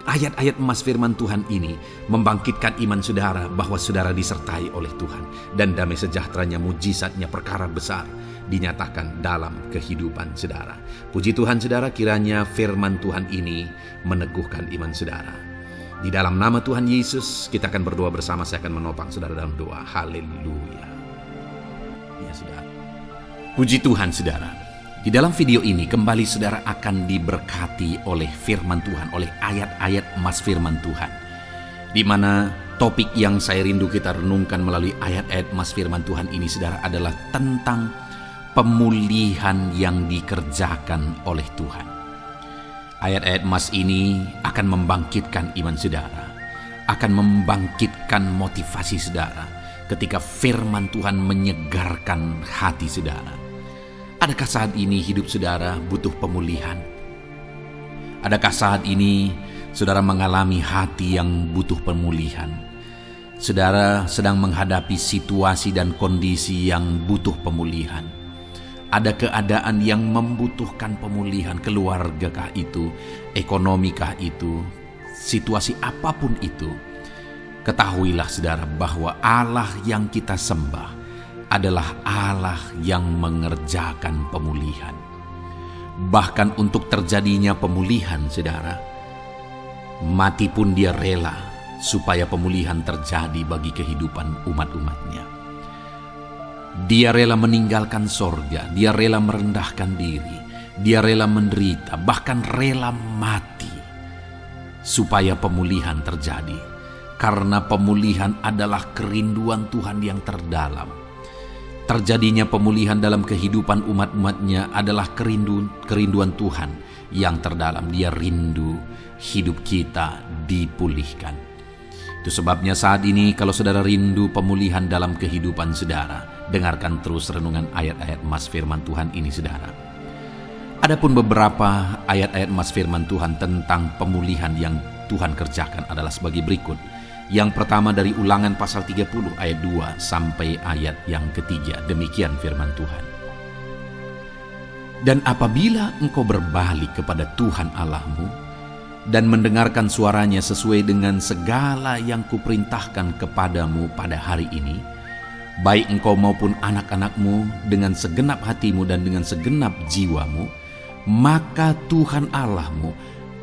A: ayat-ayat emas firman Tuhan ini membangkitkan iman saudara bahwa saudara disertai oleh Tuhan. Dan damai sejahtera-Nya, mujizat-Nya, perkara besar dinyatakan dalam kehidupan saudara. Puji Tuhan saudara, kiranya firman Tuhan ini meneguhkan iman saudara. Di dalam nama Tuhan Yesus kita akan berdoa bersama. Saya akan menopang saudara dalam doa. Haleluya. Ya saudara. Puji Tuhan saudara. Di dalam video ini kembali saudara akan diberkati oleh firman Tuhan, oleh ayat-ayat emas firman Tuhan. Di mana topik yang saya rindu kita renungkan melalui ayat-ayat emas firman Tuhan ini saudara adalah tentang pemulihan yang dikerjakan oleh Tuhan. Ayat-ayat emas ini akan membangkitkan iman saudara, akan membangkitkan motivasi saudara ketika firman Tuhan menyegarkan hati saudara. Adakah saat ini hidup saudara butuh pemulihan? Adakah saat ini saudara mengalami hati yang butuh pemulihan? Saudara sedang menghadapi situasi dan kondisi yang butuh pemulihan. Ada keadaan yang membutuhkan pemulihan, keluargakah itu, ekonomikah itu, situasi apapun itu. Ketahuilah saudara bahwa Allah yang kita sembah adalah Allah yang mengerjakan pemulihan. Bahkan untuk terjadinya pemulihan saudara, mati pun Dia rela supaya pemulihan terjadi bagi kehidupan umat-umatnya. Dia rela meninggalkan sorga, Dia rela merendahkan diri, Dia rela menderita, bahkan rela mati supaya pemulihan terjadi. Karena pemulihan adalah kerinduan Tuhan yang terdalam. Terjadinya pemulihan dalam kehidupan umat-umatnya adalah kerinduan Tuhan yang terdalam. Dia rindu hidup kita dipulihkan. Itu sebabnya saat ini kalau saudara rindu pemulihan dalam kehidupan saudara, dengarkan terus renungan ayat-ayat emas firman Tuhan ini saudara. Adapun beberapa ayat-ayat emas firman Tuhan tentang pemulihan yang Tuhan kerjakan adalah sebagai berikut. Yang pertama dari Ulangan pasal 30 ayat 2 sampai ayat yang ketiga. Demikian firman Tuhan. Dan apabila engkau berbalik kepada Tuhan Allahmu dan mendengarkan suaranya sesuai dengan segala yang kuperintahkan kepadamu pada hari ini, baik engkau maupun anak-anakmu dengan segenap hatimu dan dengan segenap jiwamu, maka Tuhan Allahmu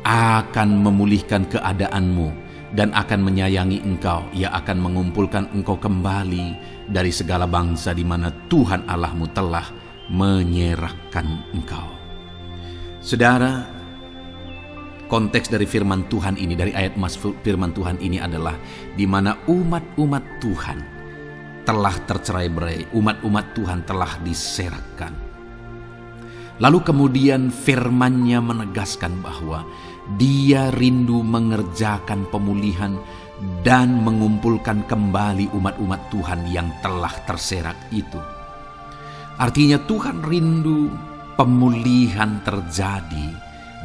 A: akan memulihkan keadaanmu dan akan menyayangi engkau. Ia akan mengumpulkan engkau kembali dari segala bangsa di mana Tuhan Allahmu telah menyerahkan engkau. Saudara, konteks dari firman Tuhan ini, dari ayat emas firman Tuhan ini adalah di mana umat-umat Tuhan telah tercerai-berai, umat-umat Tuhan telah diserakkan. Lalu kemudian firman-Nya menegaskan bahwa Dia rindu mengerjakan pemulihan dan mengumpulkan kembali umat-umat Tuhan yang telah terserak itu. Artinya Tuhan rindu pemulihan terjadi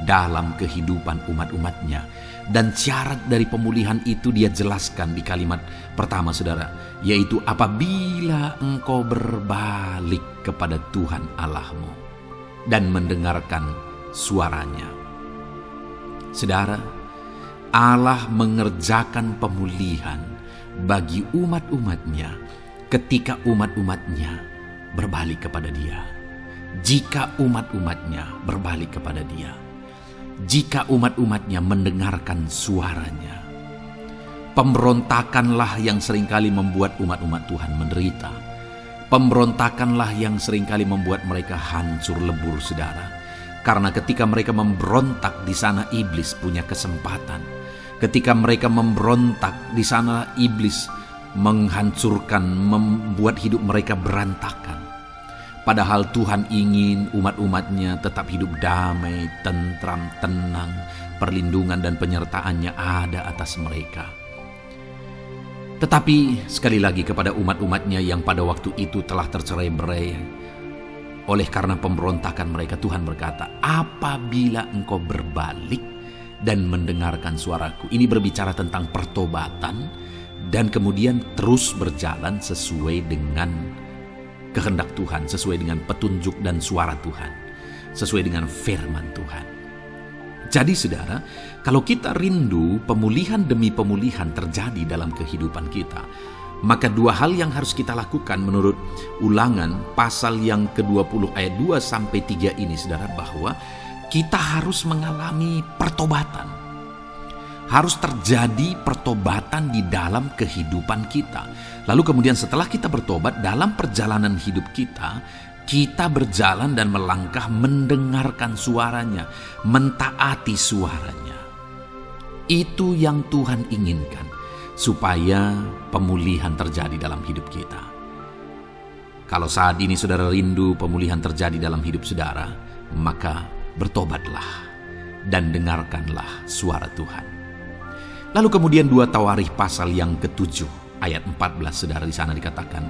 A: dalam kehidupan umat-umatnya. Dan syarat dari pemulihan itu Dia jelaskan di kalimat pertama saudara, yaitu apabila engkau berbalik kepada Tuhan Allahmu dan mendengarkan suaranya. Saudara, Allah mengerjakan pemulihan bagi umat-umatnya ketika umat-umatnya berbalik kepada Dia. Jika umat-umatnya berbalik kepada Dia, jika umat-umatnya mendengarkan suaranya. Pemberontakanlah yang seringkali membuat umat-umat Tuhan menderita. Pemberontakanlah yang seringkali membuat mereka hancur lebur saudara. Karena ketika mereka memberontak, di sana iblis punya kesempatan. Ketika mereka memberontak, di sana iblis menghancurkan, membuat hidup mereka berantakan. Padahal Tuhan ingin umat-umatnya tetap hidup damai, tentram, tenang, perlindungan dan penyertaannya ada atas mereka. Tetapi sekali lagi kepada umat-umatnya yang pada waktu itu telah tercerai-berai oleh karena pemberontakan mereka, Tuhan berkata, apabila engkau berbalik dan mendengarkan suaraku. Ini berbicara tentang pertobatan dan kemudian terus berjalan sesuai dengan kehendak Tuhan, sesuai dengan petunjuk dan suara Tuhan, sesuai dengan firman Tuhan. Jadi saudara, kalau kita rindu pemulihan demi pemulihan terjadi dalam kehidupan kita, maka dua hal yang harus kita lakukan menurut Ulangan pasal yang ke-20 ayat 2-3 ini saudara, bahwa kita harus mengalami pertobatan. Harus terjadi pertobatan di dalam kehidupan kita. Lalu kemudian setelah kita bertobat, dalam perjalanan hidup kita, kita berjalan dan melangkah mendengarkan suaranya, mentaati suaranya. Itu yang Tuhan inginkan, supaya pemulihan terjadi dalam hidup kita. Kalau saat ini saudara rindu pemulihan terjadi dalam hidup saudara, maka bertobatlah dan dengarkanlah suara Tuhan. Lalu kemudian 2 Tawarikh pasal yang ke-7 ayat 14 saudara, di sana dikatakan,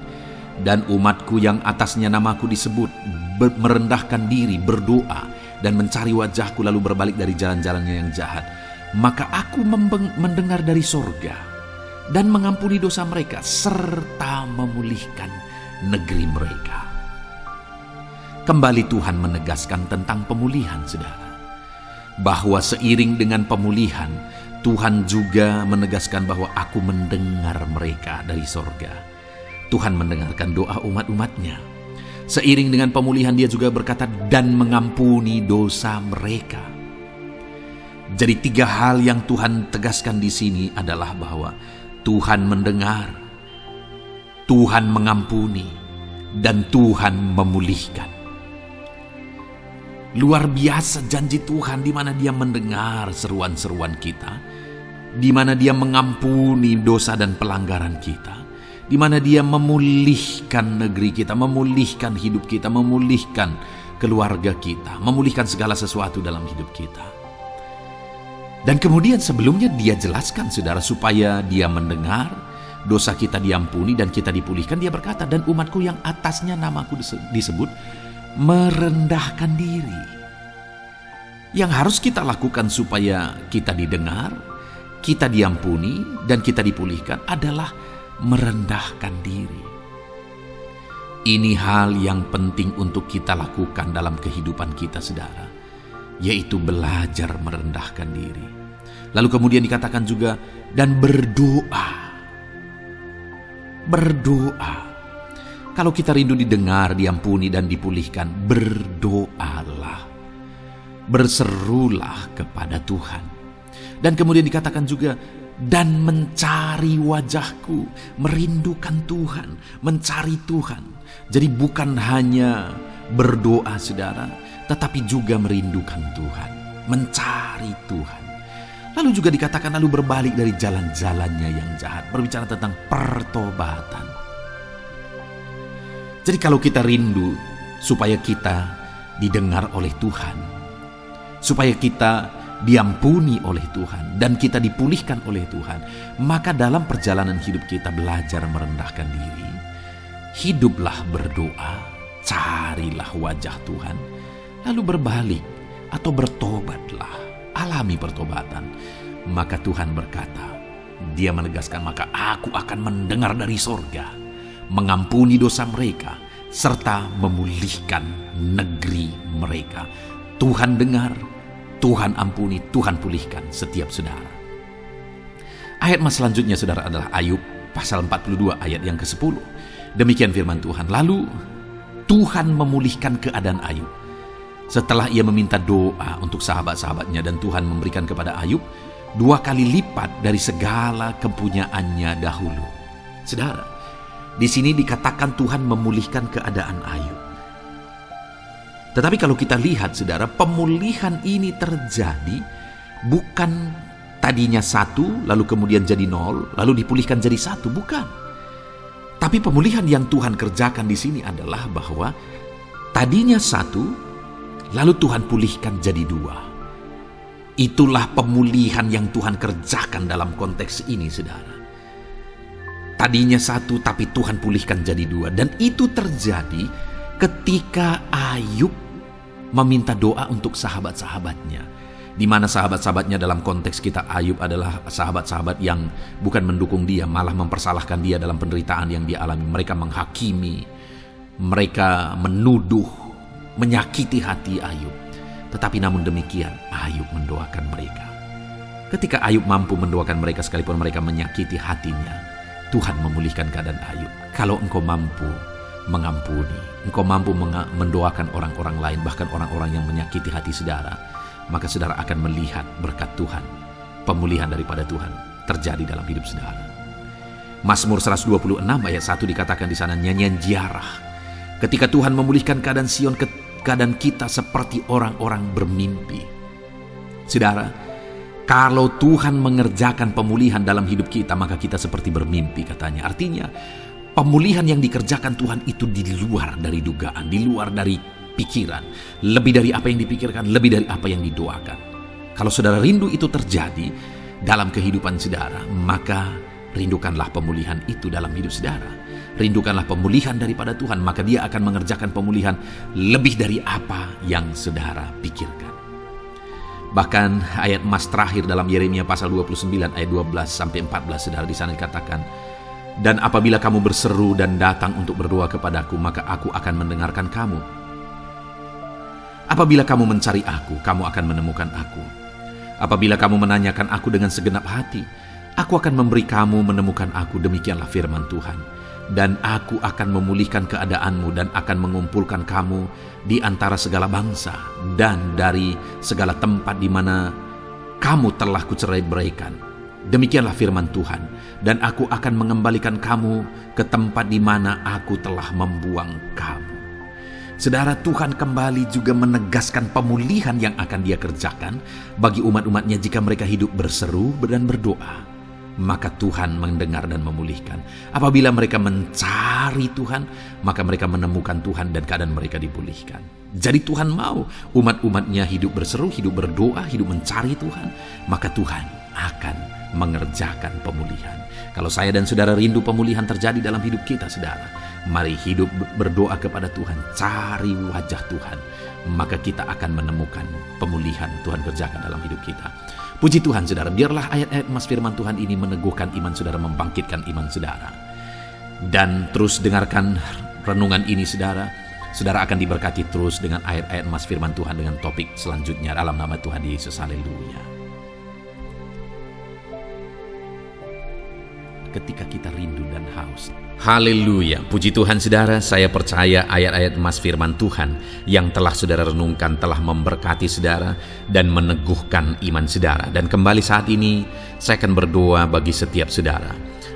A: dan umatku yang atasnya namaku disebut merendahkan diri, berdoa dan mencari wajahku lalu berbalik dari jalan-jalannya yang jahat, maka aku mendengar dari sorga dan mengampuni dosa mereka serta memulihkan negeri mereka. Kembali Tuhan menegaskan tentang pemulihan saudara, bahwa seiring dengan pemulihan Tuhan juga menegaskan bahwa aku mendengar mereka dari sorga. Tuhan mendengarkan doa umat-umatnya. Seiring dengan pemulihan dia juga berkata dan mengampuni dosa mereka. Jadi 3 hal yang Tuhan tegaskan di sini adalah bahwa Tuhan mendengar, Tuhan mengampuni, dan Tuhan memulihkan. Luar biasa janji Tuhan, di mana Dia mendengar seruan-seruan kita, di mana Dia mengampuni dosa dan pelanggaran kita, di mana Dia memulihkan negeri kita, memulihkan hidup kita, memulihkan keluarga kita, memulihkan segala sesuatu dalam hidup kita. Dan kemudian sebelumnya Dia jelaskan saudara, supaya Dia mendengar, dosa kita diampuni dan kita dipulihkan. Dia berkata, dan umatku yang atasnya namaku disebut merendahkan diri. Yang harus kita lakukan supaya kita didengar, kita diampuni, dan kita dipulihkan adalah merendahkan diri. Ini hal yang penting untuk kita lakukan dalam kehidupan kita saudara, yaitu belajar merendahkan diri. Lalu kemudian dikatakan juga, dan berdoa. Berdoa. Kalau kita rindu didengar, diampuni, dan dipulihkan, berdoalah. Berserulah kepada Tuhan. Dan kemudian dikatakan juga, dan mencari wajahku, merindukan Tuhan, mencari Tuhan. Jadi bukan hanya berdoa saudara, tetapi juga merindukan Tuhan, mencari Tuhan. Lalu juga dikatakan lalu berbalik dari jalan-jalannya yang jahat, berbicara tentang pertobatan. Jadi kalau kita rindu supaya kita didengar oleh Tuhan, supaya kita diampuni oleh Tuhan, dan kita dipulihkan oleh Tuhan, maka dalam perjalanan hidup kita belajar merendahkan diri. Hiduplah berdoa, carilah wajah Tuhan, lalu berbalik atau bertobatlah, alami pertobatan. Maka Tuhan berkata, Dia menegaskan, maka aku akan mendengar dari sorga, mengampuni dosa mereka, serta memulihkan negeri mereka. Tuhan dengar, Tuhan ampuni, Tuhan pulihkan setiap saudara. Ayat selanjutnya saudara adalah Ayub pasal 42 ayat yang ke-10. Demikian firman Tuhan. Lalu Tuhan memulihkan keadaan Ayub setelah ia meminta doa untuk sahabat-sahabatnya, dan Tuhan memberikan kepada Ayub 2 kali lipat dari segala kepunyaannya dahulu. Saudara, di sini dikatakan Tuhan memulihkan keadaan Ayub. Tetapi kalau kita lihat saudara, pemulihan ini terjadi bukan tadinya 1 lalu kemudian jadi 0 lalu dipulihkan jadi 1, bukan. Tapi pemulihan yang Tuhan kerjakan di sini adalah bahwa Tadinya satu, lalu Tuhan pulihkan jadi dua. Itulah pemulihan yang Tuhan kerjakan dalam konteks ini, saudara. Tadinya satu, tapi Tuhan pulihkan jadi dua. Dan itu terjadi ketika Ayub meminta doa untuk sahabat-sahabatnya. Di mana sahabat-sahabatnya dalam konteks kita Ayub adalah sahabat-sahabat yang bukan mendukung dia, malah mempersalahkan dia dalam penderitaan yang dia alami. Mereka menghakimi, mereka menuduh, menyakiti hati Ayub. Tetapi namun demikian, Ayub mendoakan mereka. Ketika Ayub mampu mendoakan mereka sekalipun mereka menyakiti hatinya, Tuhan memulihkan keadaan Ayub. Kalau engkau mampu mengampuni, engkau mampu mendoakan orang-orang lain, bahkan orang-orang yang menyakiti hati saudara, maka saudara akan melihat berkat Tuhan, pemulihan daripada Tuhan terjadi dalam hidup saudara. Mazmur 126 ayat 1 dikatakan di sana, nyanyian ziarah. Ketika Tuhan memulihkan keadaan Sion, keadaan kita seperti orang-orang bermimpi. Saudara, kalau Tuhan mengerjakan pemulihan dalam hidup kita, maka kita seperti bermimpi katanya. Artinya, pemulihan yang dikerjakan Tuhan itu di luar dari dugaan, di luar dari pikiran, lebih dari apa yang dipikirkan, lebih dari apa yang didoakan. Kalau saudara rindu itu terjadi dalam kehidupan saudara, maka rindukanlah pemulihan itu dalam hidup saudara. Rindukanlah pemulihan daripada Tuhan, maka Dia akan mengerjakan pemulihan lebih dari apa yang saudara pikirkan. Bahkan ayat emas terakhir dalam Yeremia pasal 29 ayat 12-14, saudara, di sana dikatakan, dan apabila kamu berseru dan datang untuk berdoa kepadaku, maka aku akan mendengarkan kamu. Apabila kamu mencari aku, kamu akan menemukan aku. Apabila kamu menanyakan aku dengan segenap hati, aku akan memberi kamu menemukan aku, demikianlah firman Tuhan. Dan aku akan memulihkan keadaanmu dan akan mengumpulkan kamu di antara segala bangsa dan dari segala tempat di mana kamu telah kucerai-beraikan. Demikianlah firman Tuhan. Dan aku akan mengembalikan kamu ke tempat di mana aku telah membuang kamu. Saudara, Tuhan kembali juga menegaskan pemulihan yang akan Dia kerjakan bagi umat-umatnya jika mereka hidup berseru dan berdoa. Maka Tuhan mendengar dan memulihkan. Apabila mereka mencari Tuhan, maka mereka menemukan Tuhan dan keadaan mereka dipulihkan. Jadi Tuhan mau umat-umatnya hidup berseru, hidup berdoa, hidup mencari Tuhan, maka Tuhan akan mengerjakan pemulihan. Kalau saya dan saudara rindu pemulihan terjadi dalam hidup kita, saudara, mari hidup berdoa kepada Tuhan, cari wajah Tuhan, maka kita akan menemukan pemulihan Tuhan kerjakan dalam hidup kita. Puji Tuhan, saudara, biarlah ayat-ayat emas firman Tuhan ini meneguhkan iman saudara, membangkitkan iman saudara. Dan terus dengarkan renungan ini, saudara. Saudara akan diberkati terus dengan ayat-ayat emas firman Tuhan dengan topik selanjutnya dalam nama Tuhan Yesus. Haleluya. Ketika kita rindu dan haus. Haleluya, puji Tuhan saudara, saya percaya ayat-ayat emas firman Tuhan yang telah saudara renungkan telah memberkati saudara dan meneguhkan iman saudara. Dan kembali saat ini saya akan berdoa bagi setiap saudara.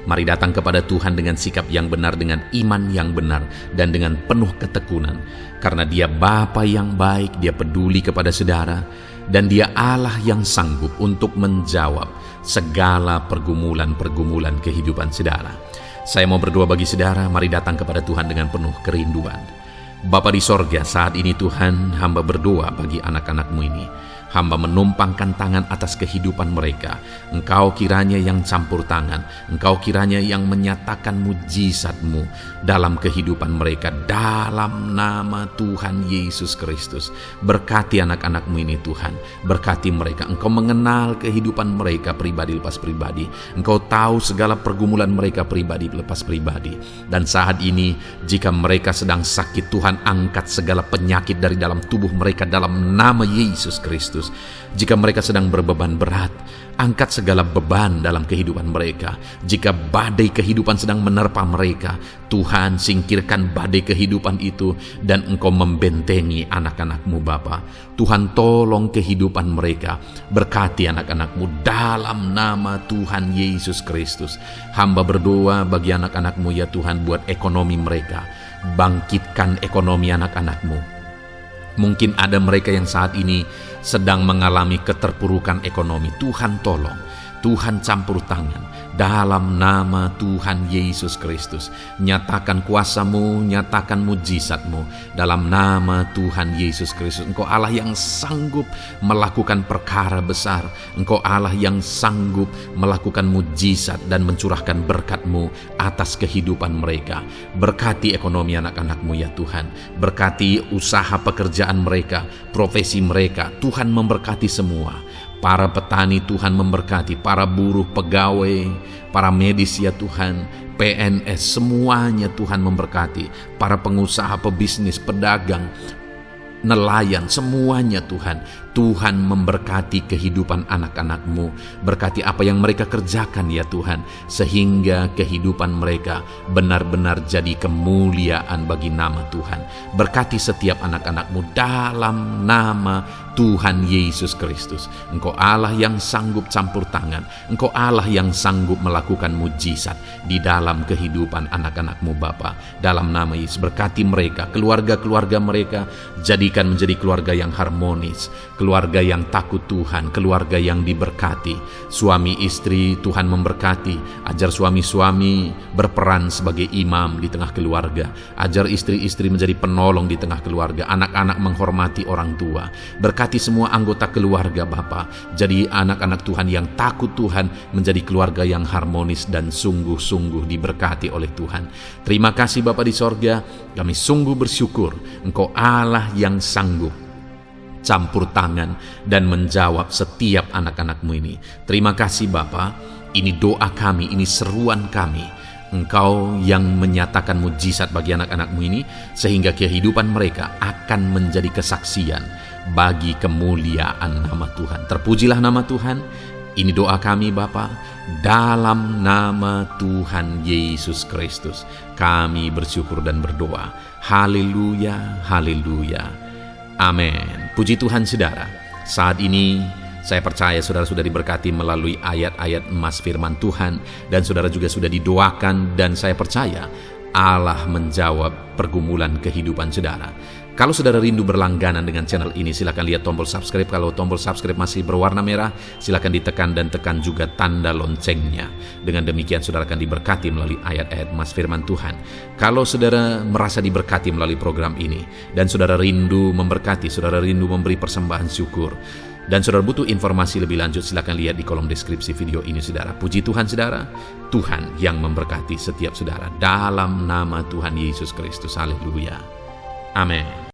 A: Mari datang kepada Tuhan dengan sikap yang benar, dengan iman yang benar, dan dengan penuh ketekunan. Karena Dia Bapa yang baik, Dia peduli kepada saudara, dan Dia Allah yang sanggup untuk menjawab segala pergumulan-pergumulan kehidupan saudara. Saya mau berdoa bagi saudara, mari datang kepada Tuhan dengan penuh kerinduan. Bapa di sorga, saat ini Tuhan, hamba berdoa bagi anak-anak-Mu ini. Hamba menumpangkan tangan atas kehidupan mereka. Engkau kiranya yang campur tangan. Engkau kiranya yang menyatakan mujizat-Mu dalam kehidupan mereka. Dalam nama Tuhan Yesus Kristus. Berkati anak-anak-Mu ini Tuhan. Berkati mereka. Engkau mengenal kehidupan mereka pribadi lepas pribadi. Engkau tahu segala pergumulan mereka pribadi lepas pribadi. Dan saat ini jika mereka sedang sakit, Tuhan angkat segala penyakit dari dalam tubuh mereka dalam nama Yesus Kristus. Jika mereka sedang berbeban berat, angkat segala beban dalam kehidupan mereka. Jika badai kehidupan sedang menerpa mereka, Tuhan singkirkan badai kehidupan itu dan Engkau membentengi anak-anak-Mu Bapa. Tuhan tolong kehidupan mereka, berkati anak-anak-Mu dalam nama Tuhan Yesus Kristus. Hamba berdoa bagi anak-anak-Mu ya Tuhan, buat ekonomi mereka. Bangkitkan ekonomi anak-anak-Mu. Mungkin ada mereka yang saat ini sedang mengalami keterpurukan ekonomi. Tuhan tolong. Tuhan campur tangan dalam nama Tuhan Yesus Kristus. Nyatakan kuasa-Mu, nyatakan mujizat-Mu dalam nama Tuhan Yesus Kristus. Engkau Allah yang sanggup melakukan perkara besar. Engkau Allah yang sanggup melakukan mujizat dan mencurahkan berkat-Mu atas kehidupan mereka. Berkati ekonomi anak-anak-Mu ya Tuhan. Berkati usaha pekerjaan mereka, profesi mereka. Tuhan memberkati semua. Para petani Tuhan memberkati, para buruh, pegawai, para medis ya Tuhan, PNS, semuanya Tuhan memberkati. Para pengusaha, pebisnis, pedagang, nelayan, semuanya Tuhan. Tuhan memberkati kehidupan anak-anak-Mu. Berkati apa yang mereka kerjakan ya Tuhan, sehingga kehidupan mereka benar-benar jadi kemuliaan bagi nama Tuhan. Berkati setiap anak-anak-Mu dalam nama Tuhan Yesus Kristus. Engkau Allah yang sanggup campur tangan. Engkau Allah yang sanggup melakukan mujizat di dalam kehidupan anak-anak-Mu Bapa. Dalam nama Yesus, berkati mereka, keluarga-keluarga mereka, jadikan menjadi keluarga yang harmonis, keluarga yang takut Tuhan, keluarga yang diberkati. Suami istri Tuhan memberkati. Ajar suami-suami berperan sebagai imam di tengah keluarga. Ajar istri-istri menjadi penolong di tengah keluarga. Anak-anak menghormati orang tua. Berkati semua anggota keluarga Bapa. Jadi anak-anak Tuhan yang takut Tuhan, menjadi keluarga yang harmonis dan sungguh-sungguh diberkati oleh Tuhan. Terima kasih Bapa di sorga. Kami sungguh bersyukur Engkau Allah yang sanggup campur tangan dan menjawab setiap anak-anak-Mu ini. Terima kasih Bapa. Ini doa kami, ini seruan kami. Engkau yang menyatakan mujizat bagi anak-anak-Mu ini, sehingga kehidupan mereka akan menjadi kesaksian bagi kemuliaan nama Tuhan. Terpujilah nama Tuhan. Ini doa kami Bapa, dalam nama Tuhan Yesus Kristus. Kami bersyukur dan berdoa. Haleluya, haleluya. Amin. Puji Tuhan saudara. Saat ini saya percaya saudara sudah diberkati melalui ayat-ayat emas firman Tuhan, dan saudara juga sudah didoakan, dan saya percaya Allah menjawab pergumulan kehidupan saudara. Kalau saudara rindu berlangganan dengan channel ini, silakan lihat tombol subscribe. Kalau tombol subscribe masih berwarna merah, silakan ditekan dan tekan juga tanda loncengnya. Dengan demikian saudara akan diberkati melalui ayat-ayat emas firman Tuhan. Kalau saudara merasa diberkati melalui program ini, dan saudara rindu memberkati, saudara rindu memberi persembahan syukur, dan saudara butuh informasi lebih lanjut, silakan lihat di kolom deskripsi video ini saudara. Puji Tuhan saudara, Tuhan yang memberkati setiap saudara dalam nama Tuhan Yesus Kristus. Haleluya. Amin.